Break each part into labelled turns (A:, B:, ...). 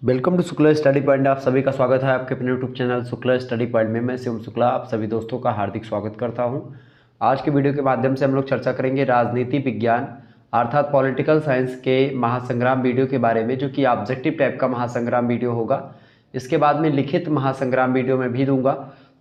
A: Welcome to Shukla study point. आप सभी का स्वागत है आपके अपने YouTube channel Shukla study point में। मैं शिवम शुक्ला आप सभी दोस्तों का हार्दिक स्वागत करता हूं। आज के वीडियो के माध्यम से हम लोग चर्चा करेंगे राजनीति विज्ञान अर्थात पॉलिटिकल साइंस के महासंग्राम वीडियो के बारे में, जो कि ऑब्जेक्टिव टाइप का महासंग्राम वीडियो होगा। इसके बाद में लिखित महासंग्राम वीडियो में भी दूंगा,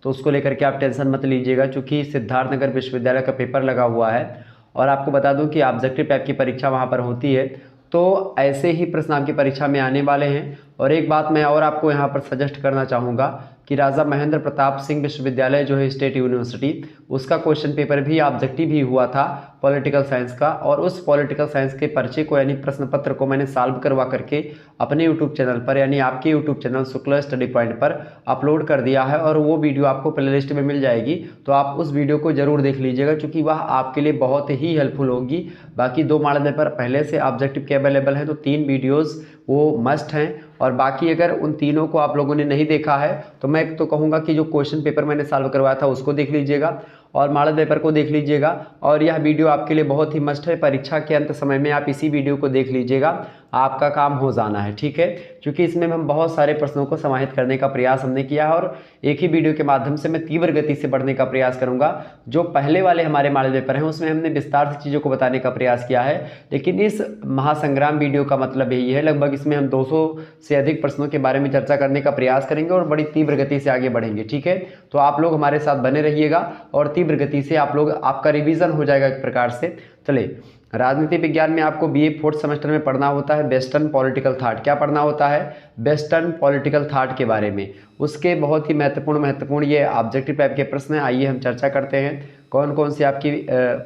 A: तो उसको लेकर के आप टेंशन मत लीजिएगा, चूँकि सिद्धार्थनगर विश्वविद्यालय का पेपर लगा हुआ है और आपको बता दूं कि ऑब्जेक्टिव टाइप की परीक्षा वहाँ पर होती है, तो ऐसे ही प्रश्न आपकी परीक्षा में आने वाले हैं। और एक बात मैं और आपको यहाँ पर सजेस्ट करना चाहूँगा कि राजा महेंद्र प्रताप सिंह विश्वविद्यालय जो है स्टेट यूनिवर्सिटी, उसका क्वेश्चन पेपर भी ऑब्जेक्टिव ही हुआ था पॉलिटिकल साइंस का, और उस पॉलिटिकल साइंस के पर्चे को यानी प्रश्न पत्र को मैंने सॉल्व करवा करके अपने यूट्यूब चैनल पर यानी आपके YouTube channel Shukla study point पर अपलोड कर दिया है, और वो वीडियो आपको प्लेलिस्ट में मिल जाएगी। तो आप उस वीडियो को जरूर देख लीजिएगा, क्योंकि वह आपके लिए बहुत ही हेल्पफुल होगी। बाकी 2 मॉडल पेपर पहले से ऑब्जेक्टिव के अवेलेबल हैं, तो 3 वीडियोज़ वो मस्ट हैं। और बाकी अगर उन तीनों को आप लोगों ने नहीं देखा है तो मैं तो कहूँगा कि जो क्वेश्चन पेपर मैंने सॉल्व करवाया था उसको देख लीजिएगा और मॉडल पेपर को देख लीजिएगा। और यह वीडियो आपके लिए बहुत ही मस्ट है। परीक्षा के अंत समय में आप इसी वीडियो को देख लीजिएगा, आपका काम हो जाना है, ठीक है। क्योंकि इसमें हम बहुत सारे प्रश्नों को समाहित करने का प्रयास हमने किया है और एक ही वीडियो के माध्यम से मैं तीव्र गति से बढ़ने का प्रयास करूंगा। जो पहले वाले हमारे मॉडल पेपर हैं उसमें हमने विस्तार से चीज़ों को बताने का प्रयास किया है, लेकिन इस महासंग्राम वीडियो का मतलब यही है, लगभग इसमें हम 200 से अधिक प्रश्नों के बारे में चर्चा करने का प्रयास करेंगे और बड़ी तीव्र गति से आगे बढ़ेंगे, ठीक है। तो आप लोग हमारे साथ बने रहिएगा और तीव्र गति से आपका रिवीजन हो जाएगा एक प्रकार से। चलिए, राजनीति विज्ञान में आपको बीए 4th सेमेस्टर में पढ़ना होता है वेस्टर्न पॉलिटिकल थॉट। क्या पढ़ना होता है? वेस्टर्न पॉलिटिकल थॉट के बारे में। उसके बहुत ही महत्वपूर्ण ये ऑब्जेक्टिव टाइप के प्रश्न हैं। आइए हम चर्चा करते हैं कौन कौन से आपकी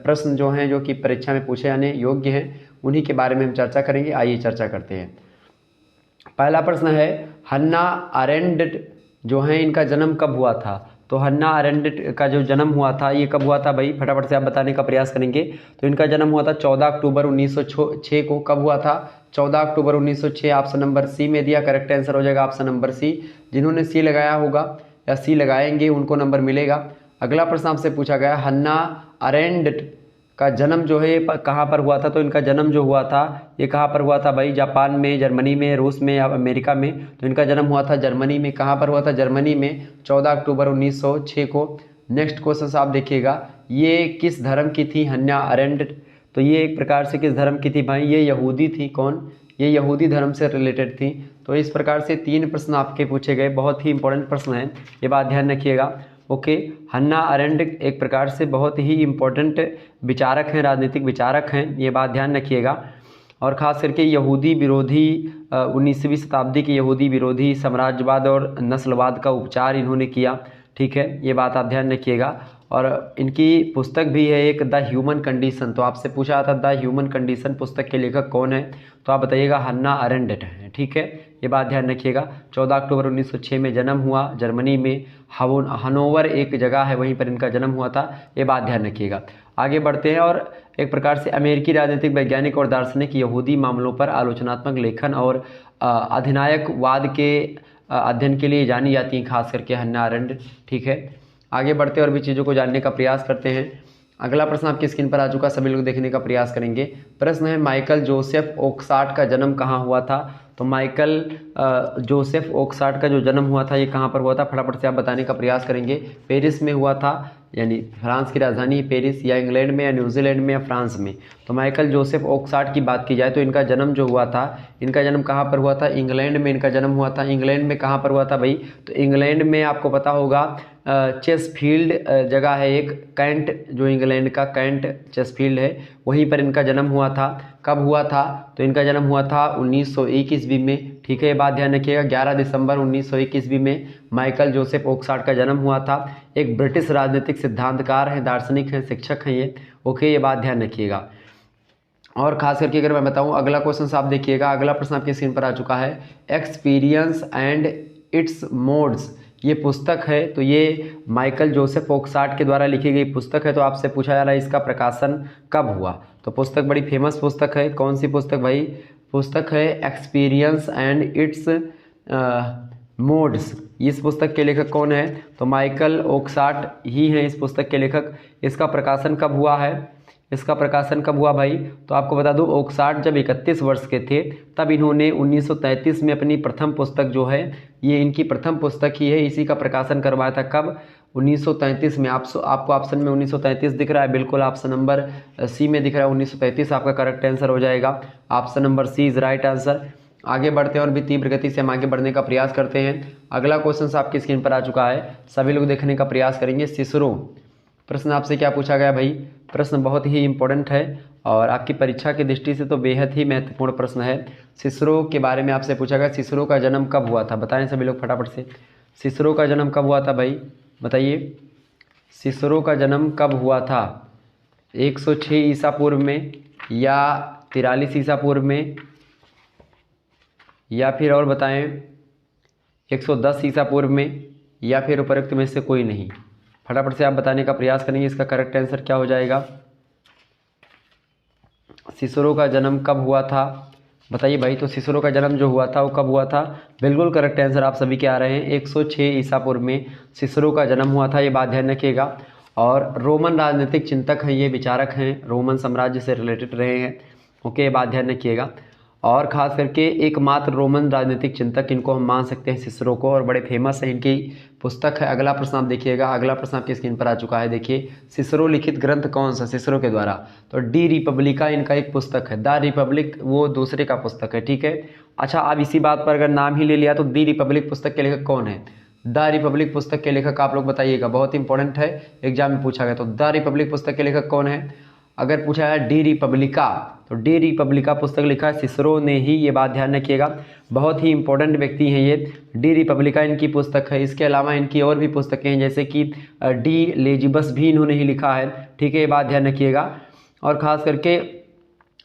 A: प्रश्न जो हैं जो कि परीक्षा में पूछे जाने योग्य हैं, उन्हीं के बारे में हम चर्चा करेंगे। आइए चर्चा करते हैं। पहला प्रश्न है, हन्ना अरेंड जो है इनका जन्म कब हुआ था? तो हन्ना अरेंड का जो जन्म हुआ था ये कब हुआ था भाई? फटाफट से आप बताने का प्रयास करेंगे। तो इनका जन्म हुआ था 14 अक्टूबर 1906 को। कब हुआ था? 14 अक्टूबर 1906। ऑप्शन नंबर सी में दिया, करेक्ट आंसर हो जाएगा ऑप्शन नंबर सी। जिन्होंने सी लगाया होगा या सी लगाएंगे उनको नंबर मिलेगा। अगला प्रश्न आपसे पूछा गया, हन्ना अरेंड का जन्म जो है कहाँ पर हुआ था? तो इनका जन्म जो हुआ था ये कहाँ पर हुआ था भाई? जापान में, जर्मनी में, रूस में या अमेरिका में? तो इनका जन्म हुआ था जर्मनी में। कहाँ पर हुआ था? जर्मनी में, 14 अक्टूबर 1906 को। नेक्स्ट क्वेश्चन आप देखिएगा, ये किस धर्म की थी हन्ना अरेंड? तो ये एक प्रकार से किस धर्म की थी भाई? ये यहूदी थी। कौन? ये यहूदी धर्म से रिलेटेड थी। तो इस प्रकार से 3 प्रश्न आपके पूछे गए, बहुत ही इंपॉर्टेंट प्रश्न हैं, ये बात ध्यान रखिएगा। ओके, हन्ना अरेंड एक प्रकार से बहुत ही इम्पोर्टेंट विचारक हैं, राजनीतिक विचारक हैं, ये बात ध्यान रखिएगा। और ख़ास करके यहूदी विरोधी 19वीं शताब्दी के यहूदी विरोधी साम्राज्यवाद और नस्लवाद का उपचार इन्होंने किया, ठीक है, ये बात आप ध्यान रखिएगा। और इनकी पुस्तक भी है एक, द ह्यूमन कंडीशन। तो आपसे पूछा था द ह्यूमन कंडीशन पुस्तक के लेखक कौन है? तो आप बताइएगा हन्ना अरेंड है, ठीक है, ये बात ध्यान रखिएगा। 14 अक्टूबर 1906 में जन्म हुआ, जर्मनी में हनोवर एक जगह है वहीं पर इनका जन्म हुआ था, ये बात ध्यान रखिएगा। आगे बढ़ते हैं। और एक प्रकार से अमेरिकी राजनीतिक वैज्ञानिक और दार्शनिक यहूदी मामलों पर आलोचनात्मक लेखन और अधिनायकवाद के अध्ययन के लिए जानी जाती हैं, खास करके हन्ना अरेंड, ठीक है। आगे बढ़ते और भी चीज़ों को जानने का प्रयास करते हैं। अगला प्रश्न आपकी स्क्रीन पर आ चुका, सभी लोग देखने का प्रयास करेंगे। प्रश्न है, माइकल जोसेफ ओक्साट का जन्म कहाँ हुआ था? तो माइकल जोसेफ ओक्साट का जो जन्म हुआ था ये कहाँ पर हुआ था? फटाफट से आप बताने का प्रयास करेंगे। पेरिस में हुआ था, यानी फ्रांस की राजधानी पेरिस, या इंग्लैंड में, या न्यूजीलैंड में, या फ्रांस में? तो माइकल जोसेफ ओक्साट की बात की जाए तो इनका जन्म जो हुआ था, इनका जन्म कहाँ पर हुआ था? इंग्लैंड में इनका जन्म हुआ था। इंग्लैंड में कहाँ पर हुआ था भाई? तो इंग्लैंड में आपको पता होगा चेसफील्ड जगह है एक, कैंट, जो इंग्लैंड का कैंट चेसफील्ड है, वहीं पर इनका जन्म हुआ था। कब हुआ था? तो इनका जन्म हुआ था 1901 ईस्वी में, ठीक है, ये बात ध्यान रखिएगा। 11 दिसंबर 1901 ईस्वी में माइकल जोसेफ ओक्साट का जन्म हुआ था। एक ब्रिटिश राजनीतिक सिद्धांतकार हैं, दार्शनिक हैं, शिक्षक हैं ये, ओके, ये बात ध्यान रखिएगा। और खास करके अगर मैं बताऊं, अगला क्वेश्चन आप देखिएगा। अगला प्रश्न आपकी स्क्रीन पर आ चुका है, एक्सपीरियंस एंड इट्स मोड्स, ये पुस्तक है। तो ये माइकल जोसेफ ओक्साट के द्वारा लिखी गई पुस्तक है। तो आपसे पूछा जा रहा है इसका प्रकाशन कब हुआ? तो पुस्तक बड़ी फेमस पुस्तक है। कौन सी पुस्तक भाई? पुस्तक है एक्सपीरियंस एंड इट्स मोड्स। इस पुस्तक के लेखक कौन है? तो माइकल ओक्साट ही हैं इस पुस्तक के लेखक। इसका प्रकाशन कब हुआ है? इसका प्रकाशन कब हुआ भाई? तो आपको बता दूं, ओकसाट जब 31 वर्ष के थे तब इन्होंने 1933 में अपनी प्रथम पुस्तक जो है, ये इनकी प्रथम पुस्तक ही है, इसी का प्रकाशन करवाया था। कब? 1933 में। आपको ऑप्शन में 1933 दिख रहा है, बिल्कुल ऑप्शन नंबर सी में दिख रहा है 1933 आपका करेक्ट आंसर हो जाएगा। Option number C is right answer. आगे बढ़ते हैं और भी तीव्र गति से हम आगे बढ़ने का प्रयास करते हैं। अगला क्वेश्चन आपकी स्क्रीन पर आ चुका है, सभी लोग देखने का प्रयास करेंगे। सिसरो, प्रश्न आपसे क्या पूछा गया भाई? प्रश्न बहुत ही इंपॉर्टेंट है और आपकी परीक्षा की दृष्टि से तो बेहद ही महत्वपूर्ण प्रश्न है। सिसरो के बारे में आपसे पूछा गया, सिसरो का जन्म कब हुआ था? बताएं सभी लोग फटाफट से, सिसरो का जन्म कब हुआ था भाई? बताइए, सिसरो का जन्म कब हुआ था? 106 ईसा पूर्व में, या 43 ईसा पूर्व में, या फिर और बताएं 110 ईसा पूर्व में, या फिर उपरोक्त में से कोई नहीं? फटाफट से आप बताने का प्रयास करेंगे, इसका करेक्ट आंसर क्या हो जाएगा? सिसरो का जन्म कब हुआ था? बताइए भाई। तो सिसरो का जन्म जो हुआ था वो कब हुआ था? बिल्कुल करेक्ट आंसर आप सभी के आ रहे हैं, 106 ईसा पूर्व में सिसरो का जन्म हुआ था, ये बात ध्यान रखिएगा। और रोमन राजनीतिक चिंतक हैं, ये विचारक हैं, रोमन साम्राज्य से रिलेटेड रहे हैं। ओके, ये बात ध्यान रखिएगा। और ख़ास करके एकमात्र रोमन राजनीतिक चिंतक इनको हम मान सकते हैं, सिसरो को, और बड़े फेमस है, इनकी पुस्तक है। अगला प्रश्न आप देखिएगा, अगला प्रश्न आपकी स्क्रीन पर आ चुका है। देखिए, सिसरो लिखित ग्रंथ कौन सा सिसरो के द्वारा? तो डी रिपब्लिका इनका एक पुस्तक है, द रिपब्लिक वो दूसरे का पुस्तक है, ठीक है। अच्छा, अब इसी बात पर अगर नाम ही ले लिया तो दी रिपब्लिक पुस्तक के लेखक कौन है? द रिपब्लिक पुस्तक के लेखक आप लोग बताइएगा, बहुत इंपॉर्टेंट है, एग्जाम में पूछा गया। तो द रिपब्लिक पुस्तक के लेखक कौन है? अगर पूछा है डी रिपब्लिका, तो डी रिपब्लिका पुस्तक लिखा है सिसरो ने ही, ये बात ध्यान रखिएगा। बहुत ही इंपॉर्टेंट व्यक्ति हैं ये, डी रिपब्लिका इनकी पुस्तक है। इसके अलावा इनकी और भी पुस्तकें हैं, जैसे कि डी लेजिबस भी इन्होंने ही लिखा है, ठीक है, ये बात ध्यान रखिएगा। और ख़ास करके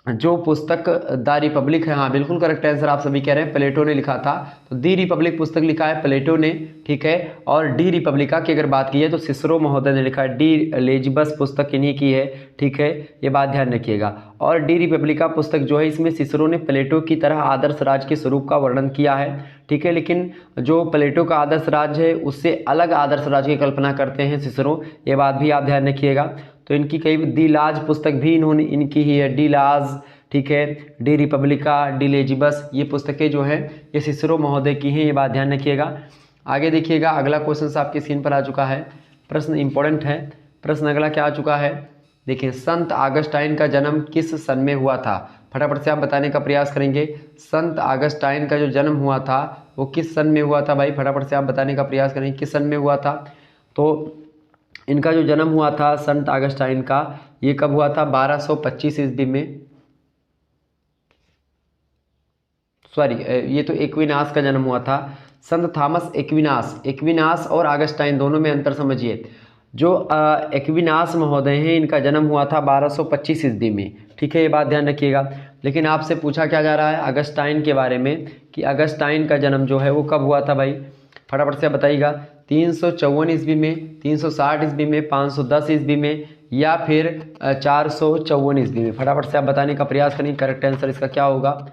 A: जो पुस्तक द रिपब्लिक है, हाँ बिल्कुल करेक्ट आंसर आप सभी कह रहे हैं, प्लेटो ने लिखा था। तो दी रिपब्लिक पुस्तक लिखा है प्लेटो ने, ठीक है। और डी रिपब्लिका की अगर बात की है तो सिसरो महोदय ने लिखा है। डी लेजिबस पुस्तक इन्हीं की है, ठीक है, ये बात ध्यान रखिएगा। और डी रिपब्लिका पुस्तक जो है, इसमें सिसरो ने प्लेटो की तरह आदर्श राज्य के स्वरूप का वर्णन किया है, ठीक है। लेकिन जो प्लेटो का आदर्श राज्य है उससे अलग आदर्श राज्य की कल्पना करते हैं सिसरो, ये बात भी आप ध्यान रखिएगा। तो इनकी कई दी लाज पुस्तक भी इन्होंने इनकी ही है, डी लाज, ठीक है, डी रिपब्लिका, डी लेजिबस, ये पुस्तकें जो हैं ये सिसरो महोदय की हैं, ये बात ध्यान रखिएगा। आगे देखिएगा, अगला क्वेश्चन आपकी स्क्रीन पर आ चुका है, प्रश्न इंपॉर्टेंट है। प्रश्न अगला क्या आ चुका है? देखिए, संत ऑगस्टाइन का जन्म किस सन में हुआ था? फटाफट से आप बताने का प्रयास करेंगे। संत ऑगस्टाइन का जो जन्म हुआ था वो किस सन में हुआ था भाई? फटाफट से आप बताने का प्रयास करेंगे, किस सन में हुआ था? तो इनका जो जन्म हुआ था संत ऑगस्टाइन का, ये कब हुआ था? 1225 ईस्वी में, सॉरी ये तो एक्विनास का जन्म हुआ था, संत थॉमस एक्विनास। एक्विनास और ऑगस्टाइन दोनों में अंतर समझिए। जो एक्विनास महोदय हैं इनका जन्म हुआ था 1225 ईस्वी में, ठीक है, ये बात ध्यान रखिएगा। लेकिन आपसे पूछा क्या जा रहा है ऑगस्टाइन के बारे में, कि ऑगस्टाइन का जन्म जो है वो कब हुआ था भाई? फटाफट से बताइएगा, 354 ईस्वी में, 360 ईस्वी में, 510 ईस्वी में, या फिर 454 ईस्वी में? फटाफट से आप बताने का प्रयास करेंगे, करेक्ट आंसर इसका क्या होगा?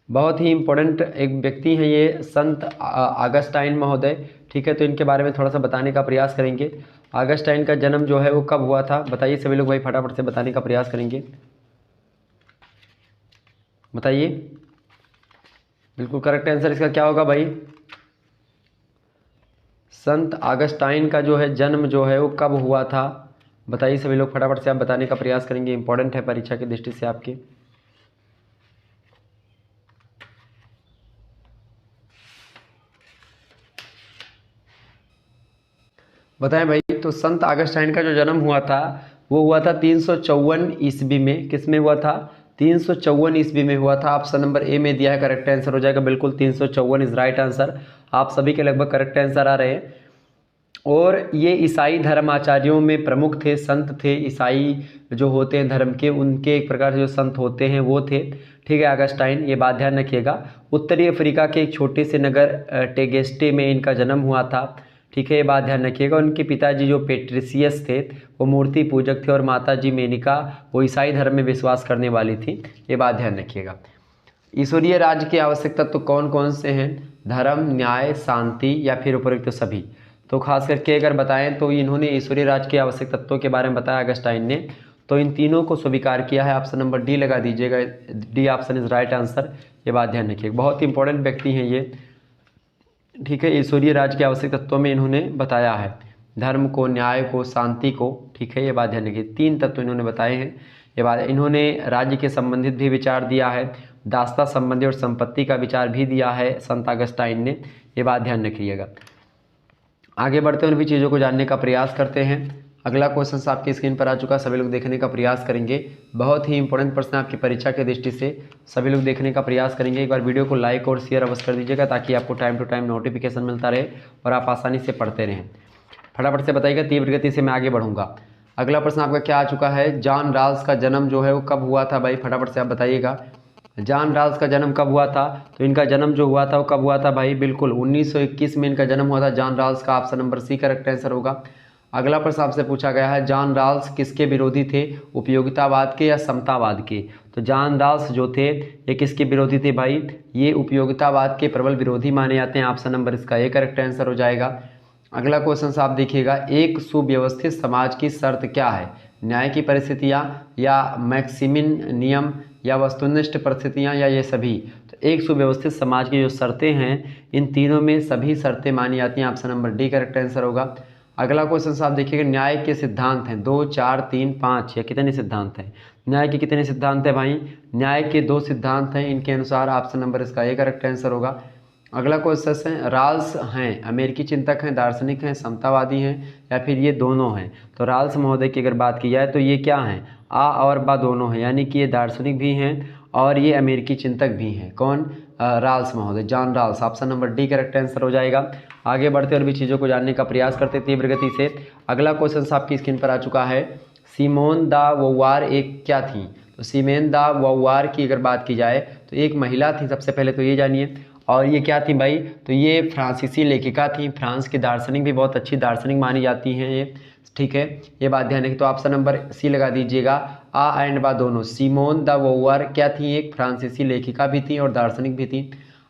A: बहुत ही इंपॉर्टेंट एक व्यक्ति हैं ये संत ऑगस्टाइन महोदय, ठीक है। तो इनके बारे में थोड़ा सा बताने का प्रयास करेंगे। ऑगस्टाइन का जन्म जो है वो कब हुआ था? बताइए सभी लोग भाई, फटाफट से बताने का प्रयास करेंगे, बताइए। बिल्कुल करेक्ट आंसर इसका क्या होगा भाई? संत ऑगस्टाइन का जो है जन्म जो है वो कब हुआ था? बताइए सभी लोग, फटाफट से आप बताने का प्रयास करेंगे, इंपॉर्टेंट है परीक्षा की दृष्टि से आपके। बताएं भाई। तो संत ऑगस्टाइन का जो जन्म हुआ था वो हुआ था 354 ईस्वी में। किस में हुआ था? 354 ईस्वी में हुआ था। ऑप्शन नंबर ए में दिया है, करेक्ट आंसर हो जाएगा बिल्कुल 354 इज राइट आंसर। आप सभी के लगभग करेक्ट आंसर आ रहे हैं। और ये ईसाई धर्माचार्यों में प्रमुख थे, संत थे, ईसाई जो होते हैं धर्म के, उनके एक प्रकार से जो संत होते हैं वो थे, ठीक है, ऑगस्टाइन, ये बात ध्यान रखिएगा। उत्तरी अफ्रीका के एक छोटे से नगर टेगेस्टे में इनका जन्म हुआ था, ठीक है, ये बात ध्यान रखिएगा। उनके पिताजी जो पेट्रिसियस थे वो मूर्ति पूजक थे और माताजी मेनिका वो ईसाई धर्म में विश्वास करने वाली थी, ये बात ध्यान रखिएगा। ईश्वरीय राज्य के आवश्यक तत्व कौन कौन से हैं? धर्म, न्याय, शांति, या फिर उपरोक्त सभी? तो खास करके अगर बताएं तो इन्होंने ईश्वरीय राज्य के आवश्यक तत्वों के बारे में बताया ऑगस्टाइन ने। तो इन तीनों को स्वीकार किया है। ऑप्शन नंबर डी लगा दीजिएगा, D option is right answer. ये बात ध्यान रखिए, बहुत ही इंपॉर्टेंट व्यक्ति हैं ये, ठीक है। ईश्वरीय राज के आवश्यक तत्वों में इन्होंने बताया है धर्म को, न्याय को, शांति को, ठीक है। ये बात ध्यान रखिए, 3 तत्व इन्होंने बताए हैं। ये बात, इन्होंने राज्य के संबंधित भी विचार दिया है, दासता संबंधी और संपत्ति का विचार भी दिया है संत अगस्टाइन ने। ये बात ध्यान रखिएगा। आगे बढ़ते हैं, उन भी चीज़ों को जानने का प्रयास करते हैं। अगला क्वेश्चन आपकी स्क्रीन पर आ चुका है, सभी लोग देखने का प्रयास करेंगे। बहुत ही इंपॉर्टेंट प्रश्न आपकी परीक्षा की दृष्टि से, सभी लोग देखने का प्रयास करेंगे। एक बार वीडियो को लाइक और शेयर अवश्य कर दीजिएगा ताकि आपको टाइम टू टाइम नोटिफिकेशन मिलता रहे और आप आसानी से पढ़ते रहें। फटाफट से बताइएगा, तीव्र गति से मैं आगे बढ़ूंगा। अगला प्रश्न आपका क्या आ चुका है, जॉन राल्स का जन्म जो है वो कब हुआ था भाई? फटाफट से आप बताइएगा, जॉन राल्स का जन्म कब हुआ था? तो इनका जन्म जो हुआ था वो कब हुआ था भाई? बिल्कुल 1921 में इनका जन्म हुआ था जॉन राल्स का। Option number C correct answer होगा। अगला प्रश्न आपसे पूछा गया है, जॉन राल्स किसके विरोधी थे, उपयोगितावाद के या समतावाद के? तो जॉन राल्स जो थे ये किसके विरोधी थे भाई? ये उपयोगितावाद के प्रबल विरोधी माने जाते हैं। ऑप्शन नंबर इसका ए करेक्ट आंसर हो जाएगा। अगला क्वेश्चन आप देखिएगा, एक सुव्यवस्थित समाज की शर्त क्या है? न्याय की परिस्थितियाँ या मैक्सिमिन नियम या वस्तुनिष्ठ परिस्थितियाँ या ये सभी? तो एक सुव्यवस्थित समाज की जो शर्तें हैं, इन तीनों में सभी शर्तें मानी जाती हैं। Option number D correct answer होगा। अगला क्वेश्चन आप देखिएगा, न्याय के सिद्धांत हैं 2, 4, 3, 5 या कितने सिद्धांत हैं? न्याय के कितने सिद्धांत हैं भाई? न्याय के 2 सिद्धांत हैं, इनके अनुसार ऑप्शन नंबर इसका ए करेक्ट आंसर होगा। अगला क्वेश्चन है, राल्स हैं अमेरिकी चिंतक हैं, दार्शनिक हैं, समतावादी हैं या फिर ये दोनों हैं? तो राल्स महोदय की अगर बात की जाए तो ये क्या हैं? आ और बा दोनों हैं, यानी कि ये दार्शनिक भी हैं और ये अमेरिकी चिंतक भी हैं। कौन? राल्स महोदय, John Rawls. Option number D correct answer हो जाएगा। आगे बढ़ते और भी चीज़ों को जानने का प्रयास करते तीव्र गति से। अगला क्वेश्चन आपकी स्क्रीन पर आ चुका है, सिमोन द बोवार एक क्या थी? तो सिमोन द बोवार की अगर बात की जाए तो एक महिला थी, सबसे पहले तो ये जानिए। और ये क्या थी भाई? तो ये फ्रांसीसी लेखिका थी, फ्रांस की दार्शनिक भी बहुत अच्छी दार्शनिक मानी जाती हैं ये, ठीक है। ये बात ध्यान रखिए, तो ऑप्शन नंबर सी लगा दीजिएगा, आ एंड बा दोनों। सिमोन द बोवार क्या थी? एक फ्रांसीसी लेखिका भी थी और दार्शनिक भी थी।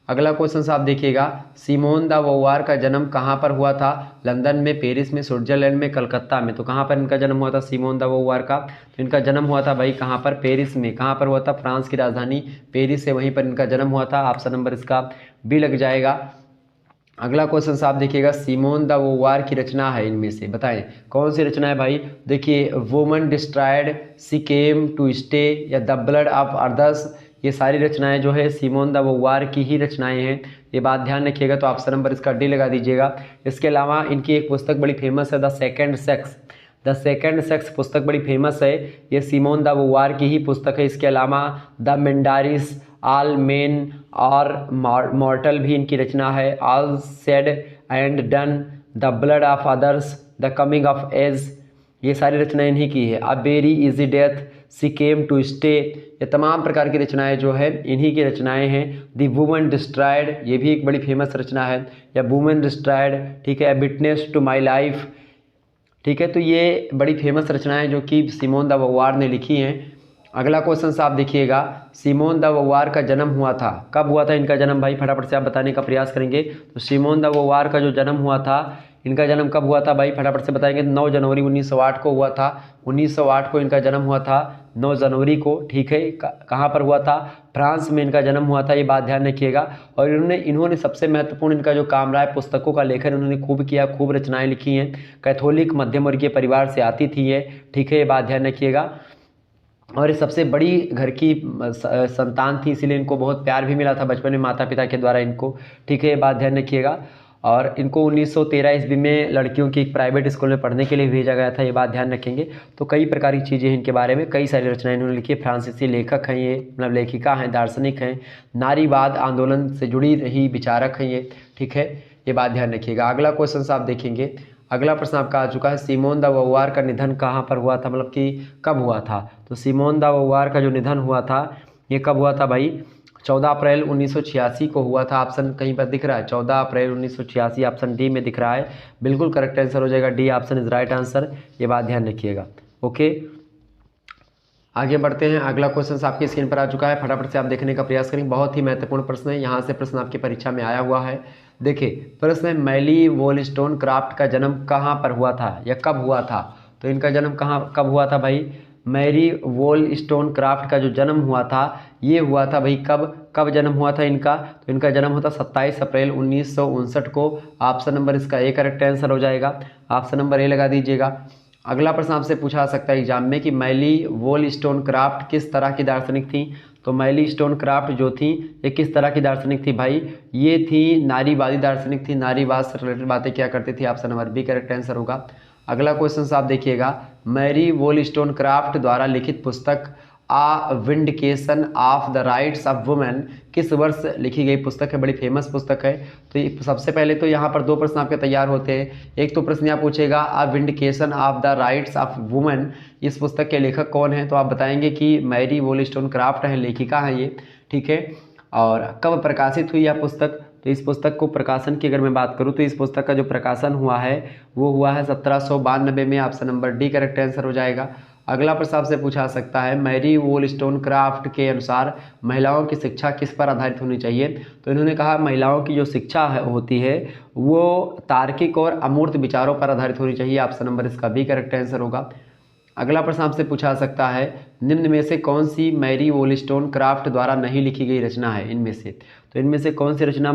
A: अगला क्वेश्चन आप देखिएगा, सिमोन द बोवार का जन्म कहाँ पर हुआ था? लंदन में, पेरिस में, स्विट्जरलैंड में, कलकत्ता में? तो कहाँ पर इनका जन्म हुआ था सिमोन द बोवार का? तो इनका जन्म हुआ था भाई कहाँ पर? पेरिस में। कहाँ पर हुआ था? फ्रांस की राजधानी पेरिस से, वहीं पर इनका जन्म हुआ था। ऑप्शन नंबर इसका बी लग जाएगा। अगला क्वेश्चन आप देखिएगा, सिमोन द बोवार की रचना है इनमें से, बताएं कौन सी रचना है भाई? देखिए, woman destroyed, she came to stay या द ब्लड ऑफ अदर्स, ये सारी रचनाएं जो है सिमोन द बोवार की ही रचनाएं हैं। ये बात ध्यान रखिएगा, तो ऑप्शन नंबर इसका डी लगा दीजिएगा। इसके अलावा इनकी एक पुस्तक बड़ी फेमस है, the second sex. The second sex पुस्तक बड़ी फेमस है, ये सिमोन द बोवार की ही पुस्तक है। इसके अलावा द मेंडारिस, ऑल मेन और मॉर्टल भी इनकी रचना है। All said and done, the blood of others, the coming of age, ये सारी रचनाएं इन्हीं की है। A very easy death, she came to stay, ये तमाम प्रकार की रचनाएं जो है इन्हीं की रचनाएं हैं। द वुमन डिस्ट्रॉयड, ये भी एक बड़ी फेमस रचना है, या वुमन डिस्ट्रॉयड, ठीक है। विटनेस टू माई लाइफ, ठीक है। तो ये बड़ी फेमस रचनाएं जो कि सिमोन द बोवार ने लिखी हैं। अगला क्वेश्चन आप देखिएगा, सिमोन द बोवार का जन्म हुआ था, कब हुआ था इनका जन्म भाई? फटाफट से आप बताने का प्रयास करेंगे। तो सिमोन द बोवार का जो जन्म हुआ था, इनका जन्म कब हुआ था भाई? फटाफट से बताएंगे। 9 जनवरी 1908 को हुआ था। 1908 को इनका जन्म हुआ था, 9 जनवरी को, ठीक है। कहाँ पर हुआ था? फ्रांस में इनका जन्म हुआ था, ये बात ध्यान रखिएगा। और इन्होंने सबसे महत्वपूर्ण इनका जो काम रहा है, पुस्तकों का लेखन इन्होंने खूब किया, खूब रचनाएं लिखी हैं। कैथोलिक मध्यम वर्गीय परिवार से आती थी ये, ठीक है, ये बात ध्यान रखिएगा। और ये सबसे बड़ी घर की संतान थी, इसीलिए इनको बहुत प्यार भी मिला था बचपन में माता पिता के द्वारा इनको, ठीक है, ये बात ध्यान रखिएगा। और इनको 1913 ईस्वी में लड़कियों की एक प्राइवेट स्कूल में पढ़ने के लिए भेजा गया था, ये बात ध्यान रखेंगे। तो कई प्रकार की चीज़ें हैं इनके बारे में, कई सारी रचनाएं इन्होंने लिखी है। फ्रांसीसी लेखक हैं ये, मतलब लेखिका हैं, दार्शनिक हैं, नारीवाद आंदोलन से जुड़ी रही विचारक हैं ये, ठीक है, ये बात ध्यान रखिएगा। अगला क्वेश्चन आप देखेंगे, अगला प्रश्न आपका आ चुका है, सिमोन द बोवार का निधन कहाँ पर हुआ था, मतलब कि कब हुआ था? तो सिमोन द बोवार का जो निधन हुआ था ये कब हुआ था भाई? 14 अप्रैल 1986 को हुआ था। ऑप्शन कहीं पर दिख रहा है 14 अप्रैल 1986, ऑप्शन डी में दिख रहा है, बिल्कुल करेक्ट आंसर हो जाएगा, D option is right answer, ये बात ध्यान रखिएगा। ओके, आगे बढ़ते हैं। अगला क्वेश्चन आपकी स्क्रीन पर आ चुका है, फटाफट से आप देखने का प्रयास करें, बहुत ही महत्वपूर्ण प्रश्न है, यहाँ से प्रश्न आपकी परीक्षा में आया हुआ है। देखिए, प्रश्न है, मैली वोलस्टोनक्राफ्ट का जन्म कहाँ पर हुआ था या कब हुआ था? तो इनका जन्म कब हुआ था भाई? मैरी वोलस्टोनक्राफ्ट का जो जन्म हुआ था ये हुआ था भाई कब कब जन्म हुआ था इनका, तो इनका जन्म होता 27 अप्रैल 1959 को। ऑप्शन नंबर इसका ए करेक्ट आंसर हो जाएगा, ऑप्शन नंबर ए लगा दीजिएगा। अगला प्रश्न आपसे पूछा सकता है एग्जाम में कि मैरी वोलस्टोनक्राफ्ट किस तरह की दार्शनिक थी। तो मैरी वोलस्टोनक्राफ्ट जो थी ये किस तरह की दार्शनिक थी भाई, ये थी नारीवादी दार्शनिक थी, नारीवाद से रिलेटेड बातें क्या करती थी, option number B correct answer होगा। अगला क्वेश्चन आप देखिएगा, मैरी वोलस्टोनक्राफ्ट द्वारा लिखित पुस्तक a vindication of the rights of women किस वर्ष लिखी गई पुस्तक है, बड़ी फेमस पुस्तक है। तो सबसे पहले तो यहाँ पर दो प्रश्न आपके तैयार होते हैं। एक तो प्रश्न यहाँ पूछेगा a vindication of the rights of women, इस पुस्तक के लेखक कौन है, तो आप बताएंगे कि मैरी वोलस्टोनक्राफ्ट है, लेखिका है ये, ठीक है। और कब प्रकाशित हुई यह पुस्तक, तो इस पुस्तक को प्रकाशन की अगर मैं बात करूं तो इस पुस्तक का जो प्रकाशन हुआ है वो हुआ है 1792 में, option number D correct answer हो जाएगा। अगला प्रश्न आपसे पूछा सकता है, मैरी वोलस्टोनक्राफ्ट के अनुसार महिलाओं की शिक्षा किस पर आधारित होनी चाहिए। तो इन्होंने कहा महिलाओं की जो शिक्षा होती है वो तार्किक और अमूर्त विचारों पर आधारित होनी चाहिए, ऑप्शन नंबर इसका बी करेक्ट आंसर होगा। अगला प्रश्न आपसे पूछा सकता है, निम्न में से कौन सी मैरी वोलस्टोनक्राफ्ट द्वारा नहीं लिखी गई रचना है इनमें से। तो इनमें से कौन सी रचना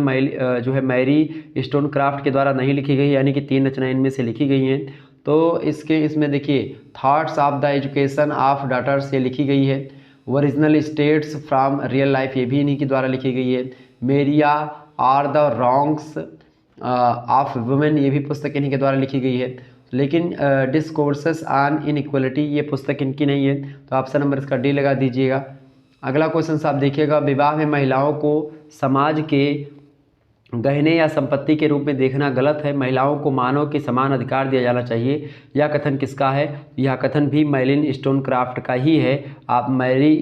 A: जो है मैरी वोलस्टोनक्राफ्ट के द्वारा नहीं लिखी गई, यानी कि 3 रचनाएं इनमें से लिखी गई हैं। तो इसमें देखिए thoughts of the education of daughters ये लिखी गई है, original stories from real life ये भी इन्हीं के द्वारा लिखी गई है, Maria or the wrongs of women ये भी पुस्तक इन्हीं के द्वारा लिखी गई है। लेकिन डिस्कोर्सेस ऑन इनइक्वलिटी ये पुस्तक इनकी नहीं है, तो ऑप्शन नंबर इसका डी लगा दीजिएगा। अगला क्वेश्चन आप देखिएगा, विवाह में महिलाओं को समाज के गहने या संपत्ति के रूप में देखना गलत है, महिलाओं को मानव के समान अधिकार दिया जाना चाहिए, यह कथन किसका है। यह कथन भी मैरी वोलस्टोनक्राफ्ट का ही है। आप मैरी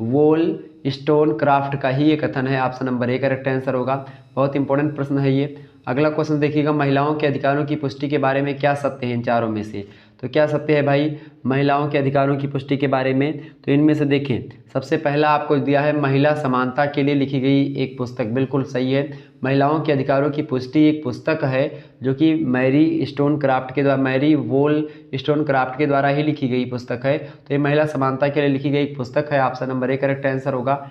A: वोलस्टोनक्राफ्ट का ही ये कथन है, option number A correct answer होगा। बहुत इंपॉर्टेंट प्रश्न है ये। अगला क्वेश्चन देखिएगा, महिलाओं के अधिकारों की पुष्टि के बारे में क्या सत्य है इन चारों में से। तो क्या सत्य है भाई महिलाओं के अधिकारों की पुष्टि के बारे में, तो इनमें से देखें सबसे पहला आपको दिया है महिला समानता के लिए लिखी गई एक पुस्तक, बिल्कुल सही है। महिलाओं के अधिकारों की पुष्टि एक पुस्तक है जो कि मैरी वोलस्टोनक्राफ्ट के द्वारा ही लिखी गई पुस्तक है, तो ये महिला समानता के लिए लिखी गई एक पुस्तक है, option number A correct answer होगा।